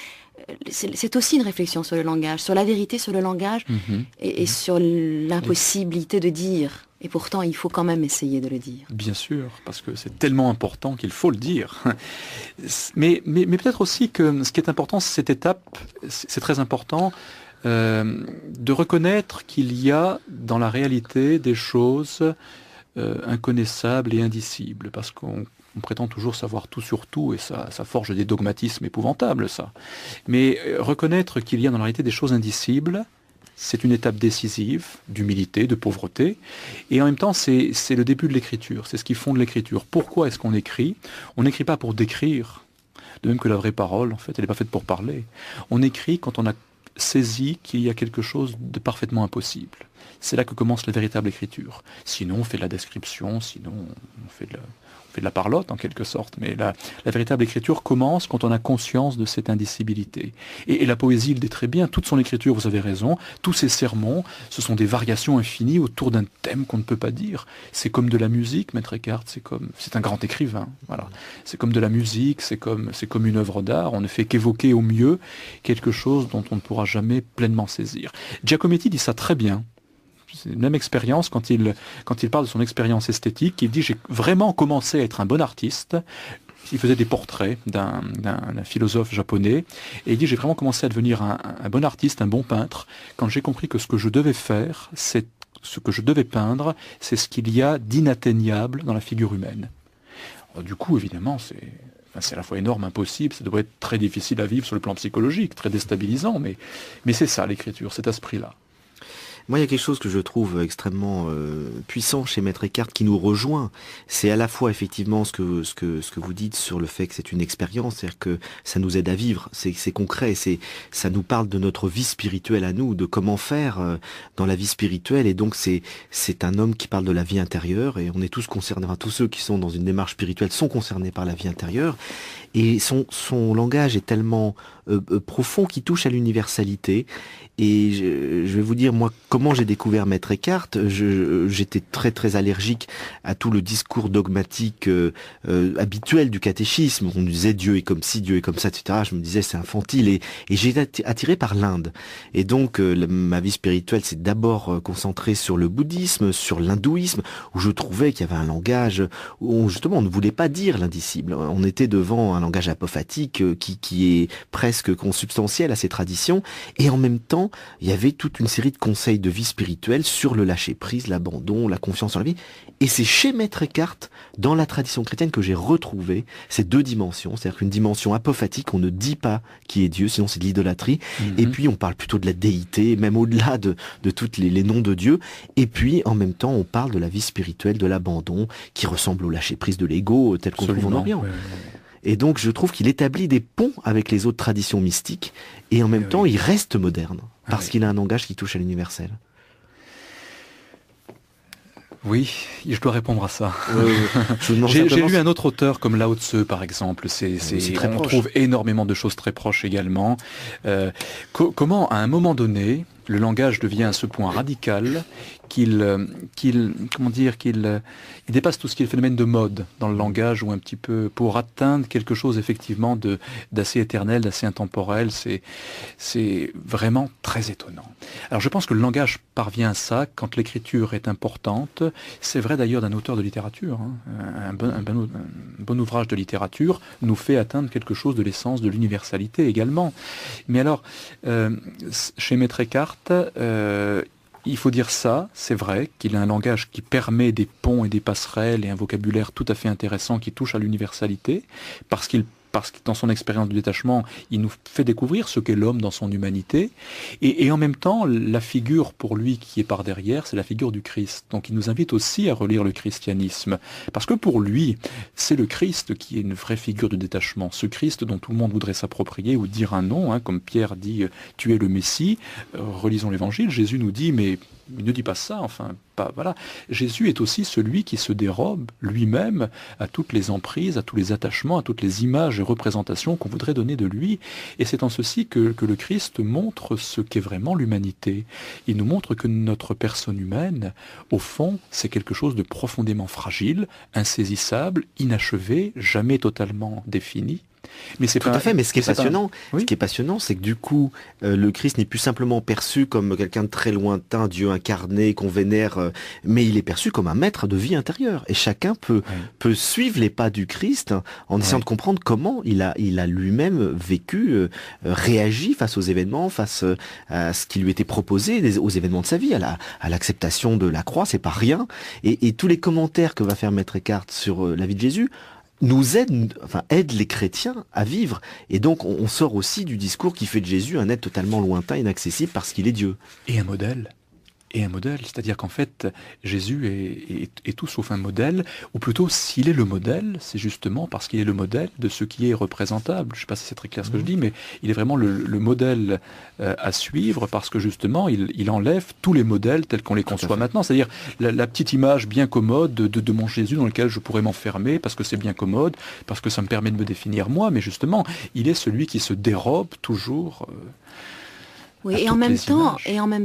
c'est aussi une réflexion sur le langage, sur la vérité, sur le langage et sur l'impossibilité de dire. Et pourtant, il faut quand même essayer de le dire. Bien sûr, parce que c'est tellement important qu'il faut le dire. Mais peut-être aussi que ce qui est important, c'est cette étape, c'est très important, de reconnaître qu'il y a dans la réalité des choses inconnaissables et indicibles, parce qu'on prétend toujours savoir tout sur tout, et ça forge des dogmatismes épouvantables, ça. Mais reconnaître qu'il y a dans la réalité des choses indicibles, c'est une étape décisive d'humilité, de pauvreté, et en même temps, c'est le début de l'écriture, c'est ce qui fonde l'écriture. Pourquoi est-ce qu'on écrit ? On n'écrit pas pour décrire, de même que la vraie parole, en fait, elle n'est pas faite pour parler. On écrit quand on a saisi qu'il y a quelque chose de parfaitement impossible. C'est là que commence la véritable écriture. Sinon, on fait de la description, sinon on fait de la parlotte en quelque sorte. Mais la véritable écriture commence quand on a conscience de cette indicibilité. Et la poésie le dit très bien, toute son écriture, vous avez raison, tous ses sermons, ce sont des variations infinies autour d'un thème qu'on ne peut pas dire. C'est comme de la musique, Maître Eckhart, c'est un grand écrivain. Voilà. C'est comme de la musique, c'est comme une œuvre d'art, on ne fait qu'évoquer au mieux quelque chose dont on ne pourra jamais pleinement saisir. Giacometti dit ça très bien. C'est la même expérience quand il parle de son expérience esthétique. Il dit « J'ai vraiment commencé à être un bon artiste il faisait des portraits d'un philosophe japonais, et il dit j'ai vraiment commencé à devenir un bon artiste, un bon peintre, quand j'ai compris que ce que je devais faire, c'est ce que je devais peindre, c'est ce qu'il y a d'inatteignable dans la figure humaine. Alors, du coup, évidemment, c'est à la fois énorme, impossible, ça doit être très difficile à vivre sur le plan psychologique, très déstabilisant, mais c'est ça l'écriture, cet esprit-là. Moi, il y a quelque chose que je trouve extrêmement puissant chez Maître Eckhart qui nous rejoint. C'est à la fois effectivement ce que vous dites sur le fait que c'est une expérience, c'est-à-dire que ça nous aide à vivre, c'est concret, ça nous parle de notre vie spirituelle à nous, de comment faire dans la vie spirituelle. Et donc c'est un homme qui parle de la vie intérieure, et on est tous concernés, enfin, tous ceux qui sont dans une démarche spirituelle sont concernés par la vie intérieure. Et son langage est tellement profond qu'il touche à l'universalité. Et je vais vous dire, moi, comment j'ai découvert Maître Eckhart. J'étais très très allergique à tout le discours dogmatique habituel du catéchisme. On disait Dieu est comme ci, Dieu est comme ça, etc. Je me disais c'est infantile. Et j'ai été attiré par l'Inde. Et donc ma vie spirituelle s'est d'abord concentrée sur le bouddhisme, sur l'hindouisme, où je trouvais qu'il y avait un langage où justement on ne voulait pas dire l'indicible. On était devant un langage apophatique qui est presque consubstantiel à ces traditions. Et en même temps, il y avait toute une série de conseils de vie spirituelle sur le lâcher-prise, l'abandon, la confiance en la vie. Et c'est chez Maître Eckhart, dans la tradition chrétienne, que j'ai retrouvé ces deux dimensions. C'est-à-dire qu'une dimension apophatique, on ne dit pas qui est Dieu, sinon c'est de l'idolâtrie. Et puis on parle plutôt de la déité, même au-delà de tous les noms de Dieu. Et puis en même temps, on parle de la vie spirituelle, de l'abandon, qui ressemble au lâcher-prise de l'ego, tel qu'on trouve en Orient. Ouais. Et donc je trouve qu'il établit des ponts avec les autres traditions mystiques, et en même temps il reste moderne, parce qu'il a un langage qui touche à l'universel. Oui, je dois répondre à ça. J'ai lu un autre auteur comme Lao Tse, par exemple. On trouve énormément de choses très proches également. Comment, à un moment donné, le langage devient à ce point radical qu'il dépasse tout ce qui est le phénomène de mode dans le langage, ou un petit peu pour atteindre quelque chose effectivement d'assez éternel, d'assez intemporel. C'est vraiment très étonnant. Alors je pense que le langage parvient à ça quand l'écriture est importante. C'est vrai d'ailleurs d'un auteur de littérature. Un bon ouvrage de littérature nous fait atteindre quelque chose de l'essence de l'universalité également. Mais alors, chez Maître Eckhart, il faut dire ça, c'est vrai qu'il a un langage qui permet des ponts et des passerelles et un vocabulaire tout à fait intéressant qui touche à l'universalité, parce que dans son expérience du détachement, il nous fait découvrir ce qu'est l'homme dans son humanité, et en même temps, la figure pour lui qui est par derrière, c'est la figure du Christ. Donc il nous invite aussi à relire le christianisme, parce que pour lui, c'est le Christ qui est une vraie figure de détachement, ce Christ dont tout le monde voudrait s'approprier ou dire un nom, comme Pierre dit « tu es le Messie », relisons l'Évangile, Jésus nous dit « mais il ne dit pas ça, enfin, pas, voilà. » Jésus est aussi celui qui se dérobe lui-même à toutes les emprises, à tous les attachements, à toutes les images et représentations qu'on voudrait donner de lui. Et c'est en ceci que le Christ montre ce qu'est vraiment l'humanité. Il nous montre que notre personne humaine, au fond, c'est quelque chose de profondément fragile, insaisissable, inachevé, jamais totalement défini. Mais c'est tout à fait. Mais ce qui est passionnant, c'est que du coup, le Christ n'est plus simplement perçu comme quelqu'un de très lointain, Dieu incarné, qu'on vénère, mais il est perçu comme un maître de vie intérieure. Et chacun peut suivre les pas du Christ en essayant de comprendre comment il a lui-même vécu, réagi face aux événements, face à ce qui lui était proposé, aux événements de sa vie, à l'acceptation de la croix, c'est pas rien. Et tous les commentaires que va faire Maître Eckhart sur la vie de Jésus aide les chrétiens à vivre. Et donc, on sort aussi du discours qui fait de Jésus un être totalement lointain, inaccessible, parce qu'il est Dieu. Et un modèle. C'est-à-dire qu'en fait, Jésus est tout sauf un modèle, ou plutôt, s'il est le modèle, c'est justement parce qu'il est le modèle de ce qui est représentable. Je ne sais pas si c'est très clair ce que je dis, mais il est vraiment le modèle à suivre, parce que justement, il enlève tous les modèles tels qu'on les conçoit maintenant. C'est-à-dire la petite image bien commode de mon Jésus dans lequel je pourrais m'enfermer, parce que c'est bien commode, parce que ça me permet de me définir moi, mais justement, il est celui qui se dérobe toujours... Oui, et en même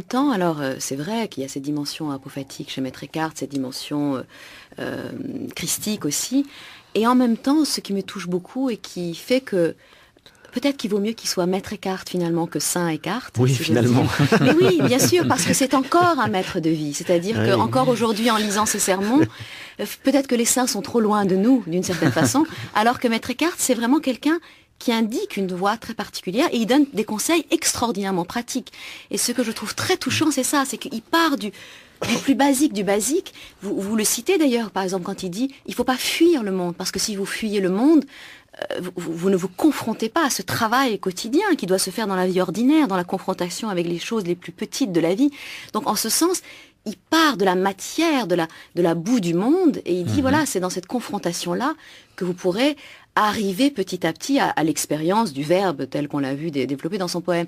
temps, alors c'est vrai qu'il y a ces dimensions apophatiques chez Maître Eckhart, ces dimensions christiques aussi, et en même temps, ce qui me touche beaucoup et qui fait que peut-être qu'il vaut mieux qu'il soit Maître Eckhart finalement que Saint Eckhart. Oui, finalement. Mais oui, bien sûr, parce que c'est encore un maître de vie. C'est-à-dire qu'encore aujourd'hui, en lisant ses sermons, Peut-être que les saints sont trop loin de nous, d'une certaine façon, alors que Maître Eckhart, c'est vraiment quelqu'un qui indique une voie très particulière et il donne des conseils extraordinairement pratiques. Et ce que je trouve très touchant, c'est ça, c'est qu'il part du plus basique du basique. Vous le citez d'ailleurs, par exemple, quand il dit « il ne faut pas fuir le monde », parce que si vous fuyez le monde, vous ne vous confrontez pas à ce travail quotidien qui doit se faire dans la vie ordinaire, dans la confrontation avec les choses les plus petites de la vie. Donc en ce sens, il part de la matière, de la boue du monde, et il dit, voilà, c'est dans cette confrontation-là que vous pourrez arriver petit à petit à l'expérience du verbe tel qu'on l'a vu développé dans son poème.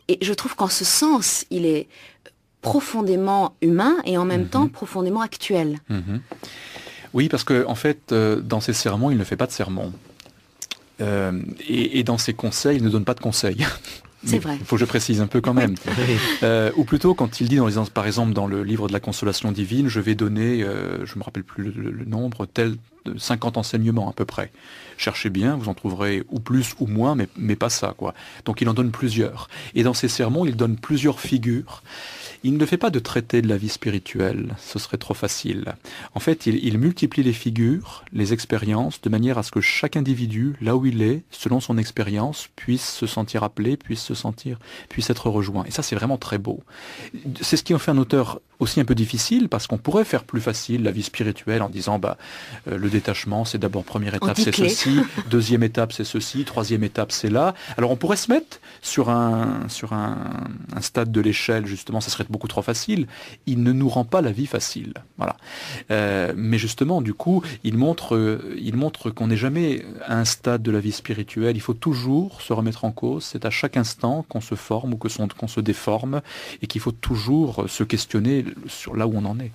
Et je trouve qu'en ce sens, il est profondément humain et en même temps profondément actuel. Oui, parce que en fait, dans ses sermons, il ne fait pas de sermons. Et dans ses conseils, il ne donne pas de conseils. C'est vrai. Il faut que je précise un peu quand même. Ou plutôt, quand il dit, par exemple, dans le livre de la consolation divine, je vais donner, je ne me rappelle plus le nombre, 50 enseignements à peu près. Cherchez bien, vous en trouverez ou plus ou moins, mais pas ça, quoi. Donc il en donne plusieurs. Et dans ses sermons, il donne plusieurs figures. Il ne fait pas de traité de la vie spirituelle, ce serait trop facile. En fait, il multiplie les figures, les expériences, de manière à ce que chaque individu, là où il est, selon son expérience, puisse se sentir appelé, puisse être rejoint. Et ça, c'est vraiment très beau. C'est ce qui en fait un auteur aussi un peu difficile, parce qu'on pourrait faire plus facile la vie spirituelle en disant, le détachement, c'est d'abord première étape, c'est ceci, deuxième étape, c'est ceci, troisième étape, c'est là. Alors on pourrait se mettre sur un stade de l'échelle, justement, ça serait beaucoup trop facile. Il ne nous rend pas la vie facile. Voilà. Mais justement, du coup, il montre qu'on n'est jamais à un stade de la vie spirituelle. Il faut toujours se remettre en cause. C'est à chaque instant qu'on se forme ou qu'on se déforme et qu'il faut toujours se questionner sur là où on en est.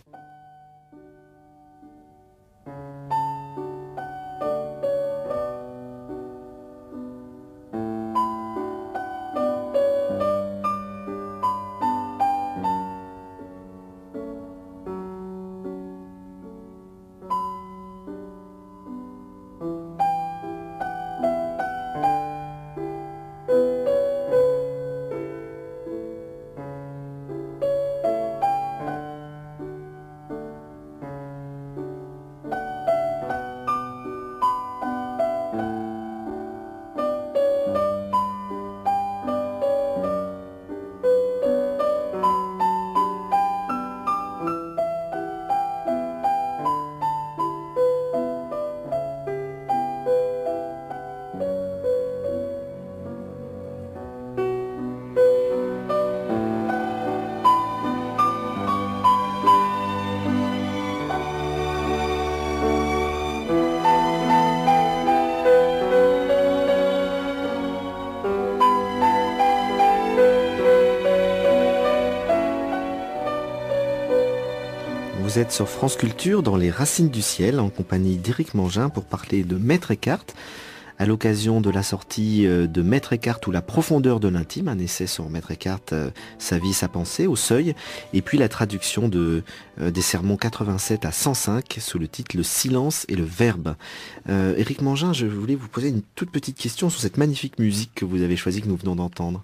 Vous êtes sur France Culture dans les Racines du Ciel en compagnie d'Éric Mangin pour parler de Maître Eckhart à l'occasion de la sortie de Maître Eckhart ou la profondeur de l'intime, un essai sur Maître Eckhart, sa vie, sa pensée au Seuil, et puis la traduction des sermons 87 à 105 sous le titre Le silence et le verbe. Éric Mangin, je voulais vous poser une toute petite question sur cette magnifique musique que vous avez choisie, que nous venons d'entendre.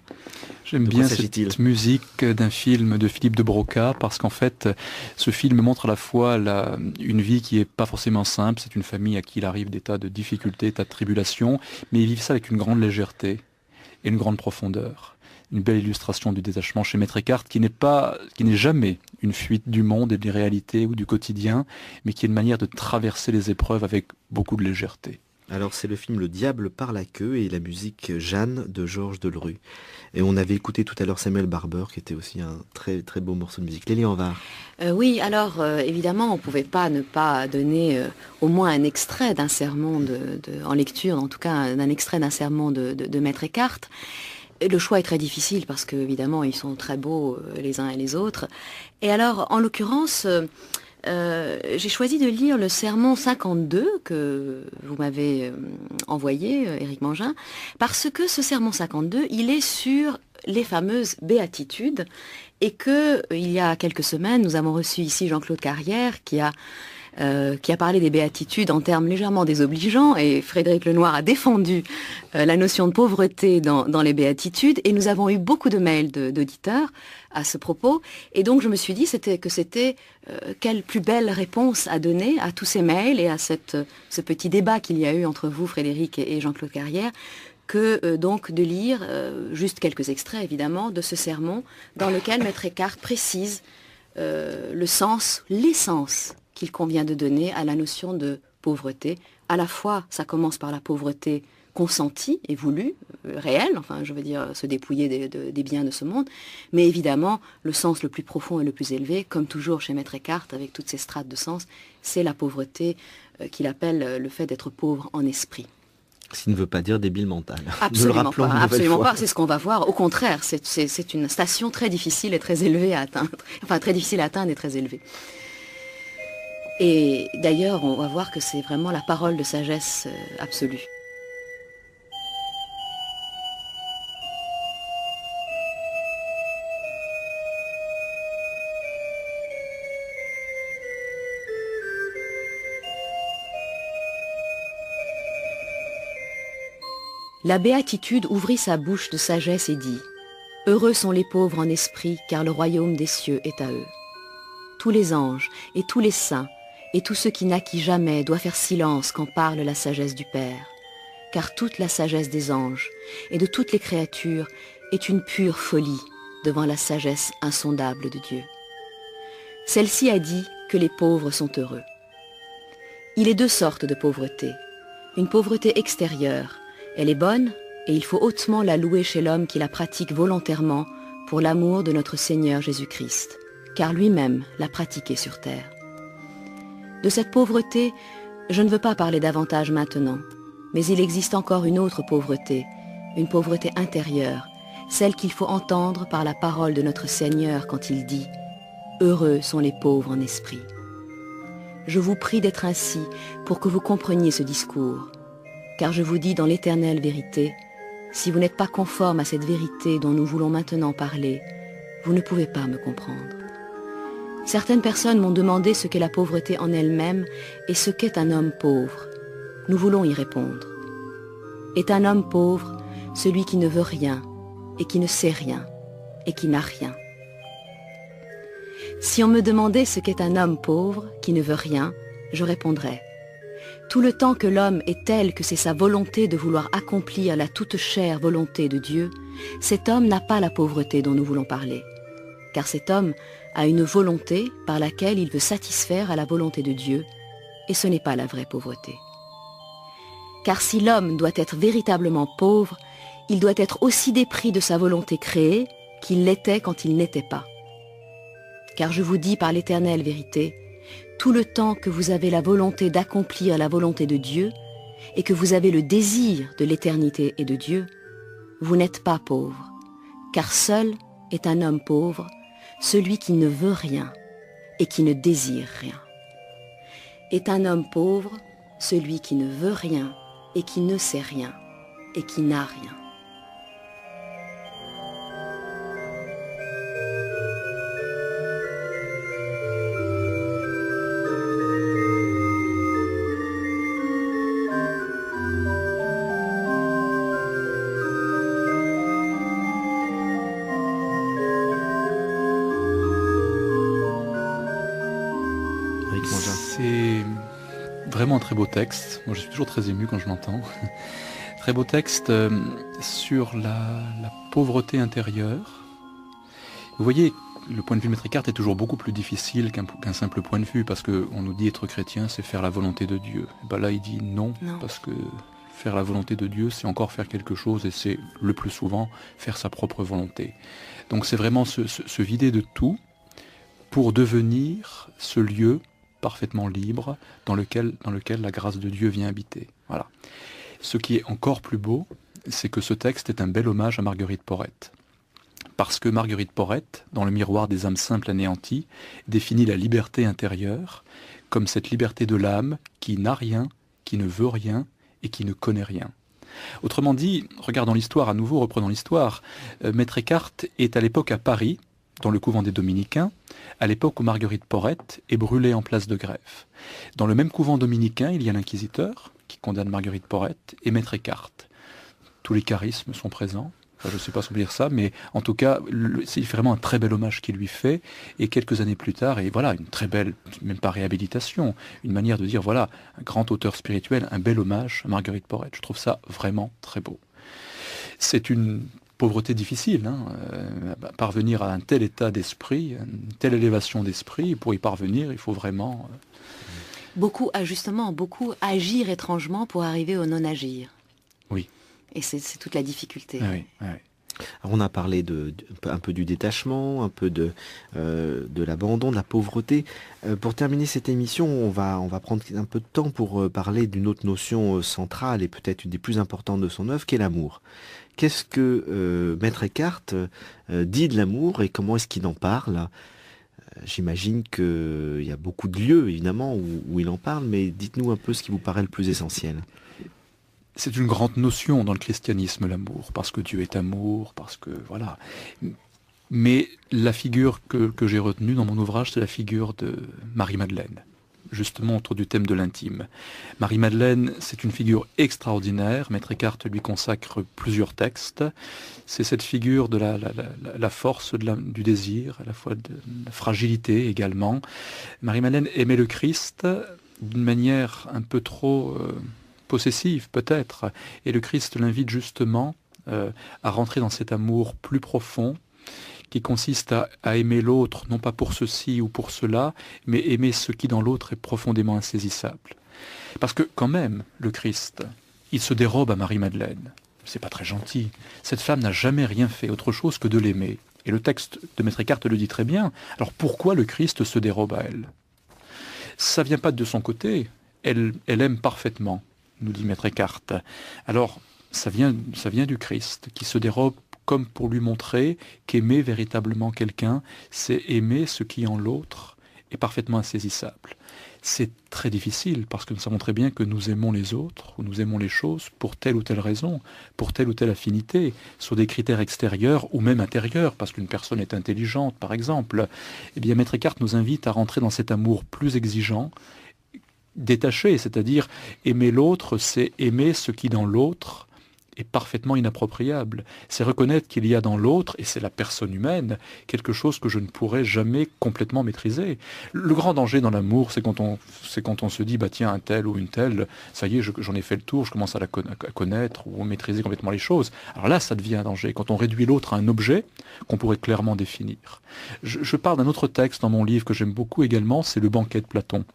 J'aime bien cette musique d'un film de Philippe de Broca parce qu'en fait, ce film montre à la fois une vie qui est pas forcément simple. C'est une famille à qui il arrive des tas de difficultés, des tas de tribulations, mais ils vivent ça avec une grande légèreté et une grande profondeur. Une belle illustration du détachement chez Maître Eckhart qui n'est jamais une fuite du monde et des réalités ou du quotidien, mais qui est une manière de traverser les épreuves avec beaucoup de légèreté. Alors c'est le film Le Diable par la queue et la musique Jeanne de Georges Delerue. Et on avait écouté tout à l'heure Samuel Barber qui était aussi un très très beau morceau de musique. Lélie Anvar. Oui, alors évidemment on ne pouvait pas ne pas donner au moins un extrait d'un sermon en lecture, en tout cas un extrait d'un sermon de Maître Eckhart. Le choix est très difficile parce que évidemment ils sont très beaux les uns et les autres. Et alors en l'occurrence... j'ai choisi de lire le sermon 52 que vous m'avez envoyé, Éric Mangin, parce que ce sermon 52, il est sur les fameuses béatitudes et que il y a quelques semaines, nous avons reçu ici Jean-Claude Carrière qui a qui a parlé des béatitudes en termes légèrement désobligeants, et Frédéric Lenoir a défendu la notion de pauvreté dans les béatitudes, et nous avons eu beaucoup de mails d'auditeurs à ce propos, et donc je me suis dit que c'était quelle plus belle réponse à donner à tous ces mails et à ce petit débat qu'il y a eu entre vous, Frédéric, et Jean-Claude Carrière, que donc de lire juste quelques extraits évidemment de ce sermon dans lequel Maître Eckhart précise le sens, l'essence qu'il convient de donner à la notion de pauvreté. À la fois, ça commence par la pauvreté consentie et voulue, réelle, enfin je veux dire se dépouiller des biens de ce monde, mais évidemment le sens le plus profond et le plus élevé, comme toujours chez Maître Eckhart avec toutes ces strates de sens, c'est la pauvreté qu'il appelle le fait d'être pauvre en esprit. Ce qui ne veut pas dire débile mental. Absolument pas, absolument pas, c'est ce qu'on va voir. Au contraire, c'est une station très difficile et très élevée à atteindre. Enfin, très difficile à atteindre et très élevée. Et d'ailleurs, on va voir que c'est vraiment la parole de sagesse absolue. La béatitude ouvrit sa bouche de sagesse et dit « Heureux sont les pauvres en esprit, car le royaume des cieux est à eux. Tous les anges et tous les saints et tous ceux qui naquit jamais doivent faire silence quand parle la sagesse du Père, car toute la sagesse des anges et de toutes les créatures est une pure folie devant la sagesse insondable de Dieu. Celle-ci a dit que les pauvres sont heureux. Il est deux sortes de pauvreté. Une pauvreté extérieure. Elle est bonne, et il faut hautement la louer chez l'homme qui la pratique volontairement pour l'amour de notre Seigneur Jésus-Christ, car lui-même l'a pratiquée sur terre. De cette pauvreté, je ne veux pas parler davantage maintenant, mais il existe encore une autre pauvreté, une pauvreté intérieure, celle qu'il faut entendre par la parole de notre Seigneur quand il dit « Heureux sont les pauvres en esprit ». Je vous prie d'être ainsi pour que vous compreniez ce discours. Car je vous dis dans l'éternelle vérité, si vous n'êtes pas conforme à cette vérité dont nous voulons maintenant parler, vous ne pouvez pas me comprendre. Certaines personnes m'ont demandé ce qu'est la pauvreté en elle-même et ce qu'est un homme pauvre. Nous voulons y répondre. Est un homme pauvre celui qui ne veut rien et qui ne sait rien et qui n'a rien. Si on me demandait ce qu'est un homme pauvre qui ne veut rien, je répondrais: tout le temps que l'homme est tel que c'est sa volonté de vouloir accomplir la toute chère volonté de Dieu, cet homme n'a pas la pauvreté dont nous voulons parler. Car cet homme a une volonté par laquelle il veut satisfaire à la volonté de Dieu, et ce n'est pas la vraie pauvreté. Car si l'homme doit être véritablement pauvre, il doit être aussi dépris de sa volonté créée qu'il l'était quand il n'était pas. Car je vous dis par l'éternelle vérité, tout le temps que vous avez la volonté d'accomplir la volonté de Dieu et que vous avez le désir de l'éternité et de Dieu, vous n'êtes pas pauvre, car seul est un homme pauvre, celui qui ne veut rien et qui ne désire rien. Est un homme pauvre, celui qui ne veut rien et qui ne sait rien et qui n'a rien. C'est vraiment un très beau texte. Moi, je suis toujours très ému quand je l'entends. Très beau texte sur la pauvreté intérieure. Vous voyez, le point de vue de Maître Eckhart est toujours beaucoup plus difficile qu'un simple point de vue, parce qu'on nous dit être chrétien, c'est faire la volonté de Dieu. Et ben là, il dit non, parce que faire la volonté de Dieu, c'est encore faire quelque chose, et c'est le plus souvent faire sa propre volonté. Donc c'est vraiment se vider de tout pour devenir ce lieu parfaitement libre dans lequel la grâce de Dieu vient habiter. Voilà. Ce qui est encore plus beau, c'est que ce texte est un bel hommage à Marguerite Porete. Parce que Marguerite Porete, dans le miroir des âmes simples anéanties, définit la liberté intérieure comme cette liberté de l'âme qui n'a rien, qui ne veut rien et qui ne connaît rien. Autrement dit, regardons l'histoire à nouveau, reprenons l'histoire. Maître Eckhart est à l'époque à Paris, dans le couvent des Dominicains, à l'époque où Marguerite Porrette est brûlée en place de Grève. Dans le même couvent dominicain, il y a l'inquisiteur qui condamne Marguerite Porrette et Maître Eckhart. Tous les charismes sont présents. Enfin, je ne sais pas si on peut dire ça, mais en tout cas, c'est vraiment un très bel hommage qu'il lui fait. Et quelques années plus tard, et voilà, une très belle, même pas réhabilitation, une manière de dire, voilà, un grand auteur spirituel, un bel hommage à Marguerite Porrette. Je trouve ça vraiment très beau. C'est une pauvreté difficile, parvenir à un tel état d'esprit, une telle élévation d'esprit. Pour y parvenir, il faut vraiment... Beaucoup agir étrangement pour arriver au non-agir. Oui. Et c'est toute la difficulté. Oui, oui. Alors on a parlé un peu du détachement, un peu de l'abandon, de la pauvreté. Pour terminer cette émission, on va prendre un peu de temps pour parler d'une autre notion centrale et peut-être une des plus importantes de son œuvre, qui est l'amour. Qu'est-ce que Maître Eckhart dit de l'amour et comment est-ce qu'il en parle ? J'imagine qu'il y a beaucoup de lieux, évidemment, où il en parle, mais dites-nous un peu ce qui vous paraît le plus essentiel. C'est une grande notion dans le christianisme, l'amour, parce que Dieu est amour, parce que voilà. Mais la figure que j'ai retenue dans mon ouvrage, c'est la figure de Marie-Madeleine, justement autour du thème de l'intime. Marie-Madeleine, c'est une figure extraordinaire. Maître Eckhart lui consacre plusieurs textes. C'est cette figure de la force du désir, à la fois de la fragilité également. Marie-Madeleine aimait le Christ d'une manière un peu trop... possessive peut-être, et le Christ l'invite justement à rentrer dans cet amour plus profond qui consiste à aimer l'autre, non pas pour ceci ou pour cela, mais aimer ce qui dans l'autre est profondément insaisissable. Parce que quand même, le Christ, il se dérobe à Marie-Madeleine. C'est pas très gentil. Cette femme n'a jamais rien fait autre chose que de l'aimer. Et le texte de Maître Eckhart le dit très bien. Alors pourquoi le Christ se dérobe à elle ? Ça vient pas de son côté. Elle aime parfaitement, nous dit Maître Eckhart. Alors, ça vient du Christ, qui se dérobe comme pour lui montrer qu'aimer véritablement quelqu'un, c'est aimer ce qui en l'autre est parfaitement insaisissable. C'est très difficile, parce que nous savons très bien que nous aimons les autres, ou nous aimons les choses pour telle ou telle raison, pour telle ou telle affinité, sur des critères extérieurs ou même intérieurs, parce qu'une personne est intelligente, par exemple. Eh bien, Maître Eckhart nous invite à rentrer dans cet amour plus exigeant, détaché, c'est-à-dire aimer l'autre, c'est aimer ce qui dans l'autre est parfaitement inappropriable. C'est reconnaître qu'il y a dans l'autre, et c'est la personne humaine, quelque chose que je ne pourrais jamais complètement maîtriser. Le grand danger dans l'amour, c'est quand on se dit, bah tiens, un tel ou une telle, ça y est, j'en ai fait le tour, je commence à connaître ou à maîtriser complètement les choses. Alors là, ça devient un danger, quand on réduit l'autre à un objet qu'on pourrait clairement définir. Je parle d'un autre texte dans mon livre que j'aime beaucoup également, c'est Le banquet de Platon,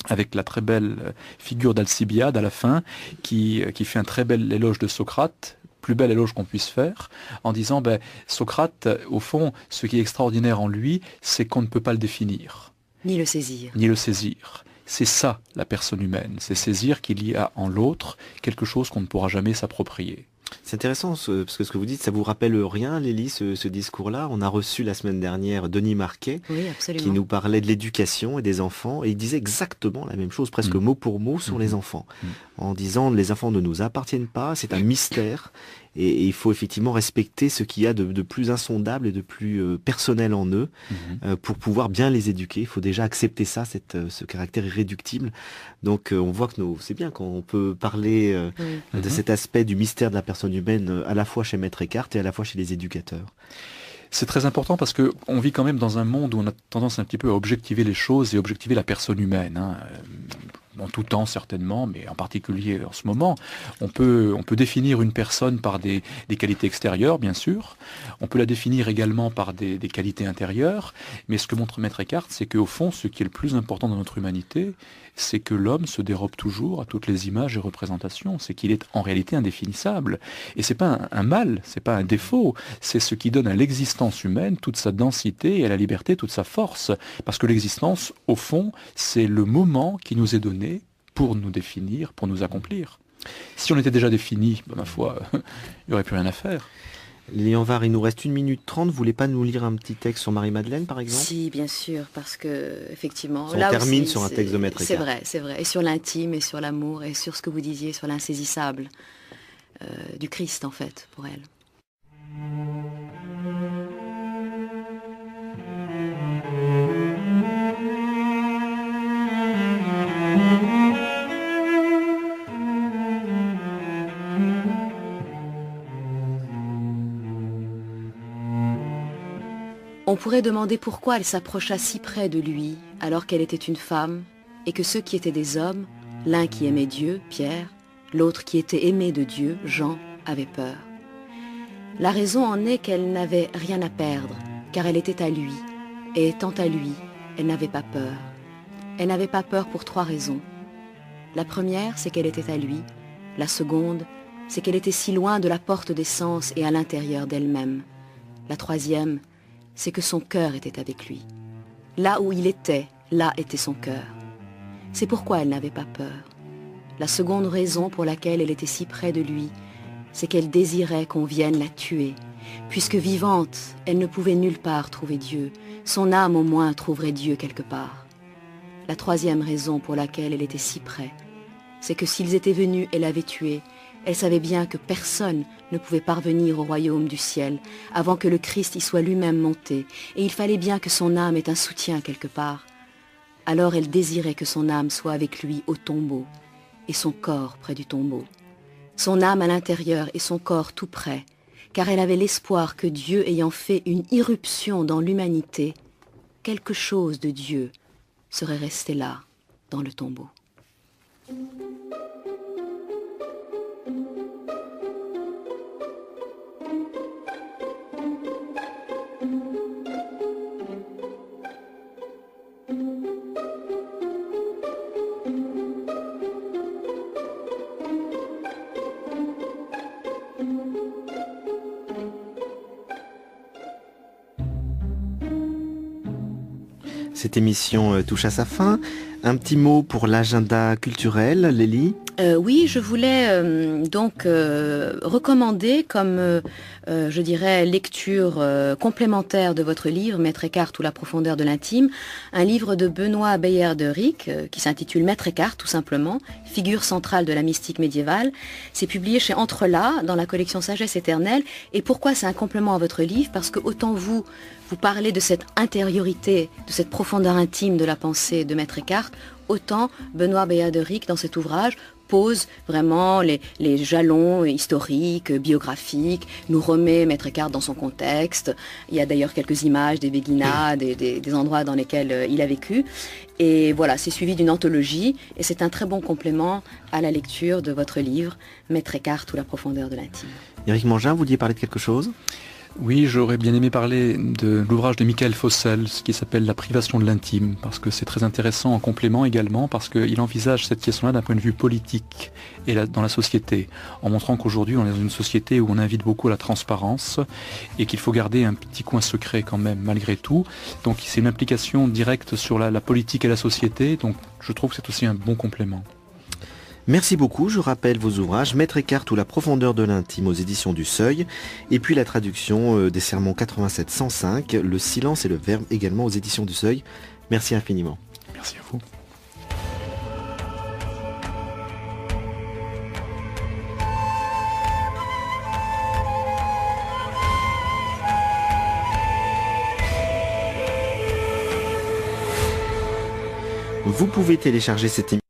avec la très belle figure d'Alcibiade à la fin, qui fait un très bel éloge de Socrate, plus bel éloge qu'on puisse faire, en disant, Socrate, au fond, ce qui est extraordinaire en lui, c'est qu'on ne peut pas le définir. Ni le saisir. Ni le saisir. C'est ça, la personne humaine, c'est saisir qu'il y a en l'autre quelque chose qu'on ne pourra jamais s'approprier. C'est intéressant, parce que ce que vous dites, ça vous rappelle rien, Lélie, ce discours-là. On a reçu la semaine dernière Denis Marquet, oui, qui nous parlait de l'éducation et des enfants, et il disait exactement la même chose, presque mot pour mot, sur les enfants, en disant les enfants ne nous appartiennent pas, c'est un mystère, et il faut effectivement respecter ce qu'il y a de plus insondable et de plus personnel en eux, pour pouvoir bien les éduquer. Il faut déjà accepter ça, ce caractère irréductible. Donc on voit que c'est bien quand on peut parler de cet aspect du mystère de la personne humaine, à la fois chez Maître Eckhart et à la fois chez les éducateurs. C'est très important parce qu'on vit quand même dans un monde où on a tendance un petit peu à objectiver les choses et objectiver la personne humaine. En tout temps certainement, mais en particulier en ce moment. On peut définir une personne par des qualités extérieures, bien sûr. On peut la définir également par des qualités intérieures. Mais ce que montre Maître Eckhart, c'est qu'au fond, ce qui est le plus important dans notre humanité, c'est que l'homme se dérobe toujours à toutes les images et représentations. C'est qu'il est en réalité indéfinissable. Et c'est pas un mal, c'est pas un défaut. C'est ce qui donne à l'existence humaine toute sa densité et à la liberté toute sa force. Parce que l'existence, au fond, c'est le moment qui nous est donné pour nous définir, pour nous accomplir. Si on était déjà défini, ma foi, il n'y aurait plus rien à faire. Léon Var, il nous reste 1 minute 30. Vous voulez pas nous lire un petit texte sur Marie-Madeleine, par exemple ? Si, bien sûr, parce que, effectivement... On termine sur un texte de Maître Eckhart. C'est vrai. Et sur l'intime, et sur l'amour, et sur ce que vous disiez, sur l'insaisissable du Christ, en fait, pour elle. On pourrait demander pourquoi elle s'approcha si près de lui alors qu'elle était une femme et que ceux qui étaient des hommes, l'un qui aimait Dieu, Pierre, l'autre qui était aimé de Dieu, Jean, avaient peur. La raison en est qu'elle n'avait rien à perdre, car elle était à lui, et étant à lui, elle n'avait pas peur. Elle n'avait pas peur pour 3 raisons. La première, c'est qu'elle était à lui. La seconde, c'est qu'elle était si loin de la porte des sens et à l'intérieur d'elle-même. La troisième, c'est que son cœur était avec lui. Là où il était, là était son cœur. C'est pourquoi elle n'avait pas peur. La seconde raison pour laquelle elle était si près de lui, c'est qu'elle désirait qu'on vienne la tuer. Puisque vivante, elle ne pouvait nulle part trouver Dieu. Son âme au moins trouverait Dieu quelque part. La troisième raison pour laquelle elle était si près, c'est que s'ils étaient venus et l'avaient tuée, elle savait bien que personne ne pouvait parvenir au royaume du ciel avant que le Christ y soit lui-même monté, et il fallait bien que son âme ait un soutien quelque part. Alors elle désirait que son âme soit avec lui au tombeau, et son corps près du tombeau. Son âme à l'intérieur et son corps tout près, car elle avait l'espoir que Dieu ayant fait une irruption dans l'humanité, quelque chose de Dieu serait resté là, dans le tombeau. Cette émission touche à sa fin. Un petit mot pour l'agenda culturel, Lélie ? Oui, je voulais recommander comme, je dirais, lecture complémentaire de votre livre, Maître Eckhart ou la profondeur de l'intime, un livre de Benoît Beyer-de-Rick qui s'intitule Maître Eckhart, tout simplement, figure centrale de la mystique médiévale. C'est publié chez Entrelacs, dans la collection Sagesse éternelle. Et pourquoi c'est un complément à votre livre ? Parce que autant vous parlez de cette intériorité, de cette profondeur intime de la pensée de Maître Eckhart, autant Benoît Beyer-de-Rick, dans cet ouvrage, pose vraiment les jalons historiques, biographiques, nous remet Maître Eckhart dans son contexte. Il y a d'ailleurs quelques images des béguinats, des endroits dans lesquels il a vécu. Et voilà, c'est suivi d'une anthologie et c'est un très bon complément à la lecture de votre livre, Maître Eckhart ou la profondeur de l'intime. Éric Mangin, vous vouliez parler de quelque chose ? Oui, j'aurais bien aimé parler de l'ouvrage de Michael Fossel, ce qui s'appelle La privation de l'intime, parce que c'est très intéressant en complément également, parce qu'il envisage cette question-là d'un point de vue politique et dans la société, en montrant qu'aujourd'hui on est dans une société où on invite beaucoup à la transparence et qu'il faut garder un petit coin secret quand même, malgré tout. Donc c'est une implication directe sur la politique et la société, donc je trouve que c'est aussi un bon complément. Merci beaucoup, je rappelle vos ouvrages Maître Eckhart ou la profondeur de l'intime aux éditions du Seuil, et puis la traduction des sermons 87-105, Le silence et le verbe également aux éditions du Seuil. Merci infiniment. Merci à vous. Vous pouvez télécharger cette émission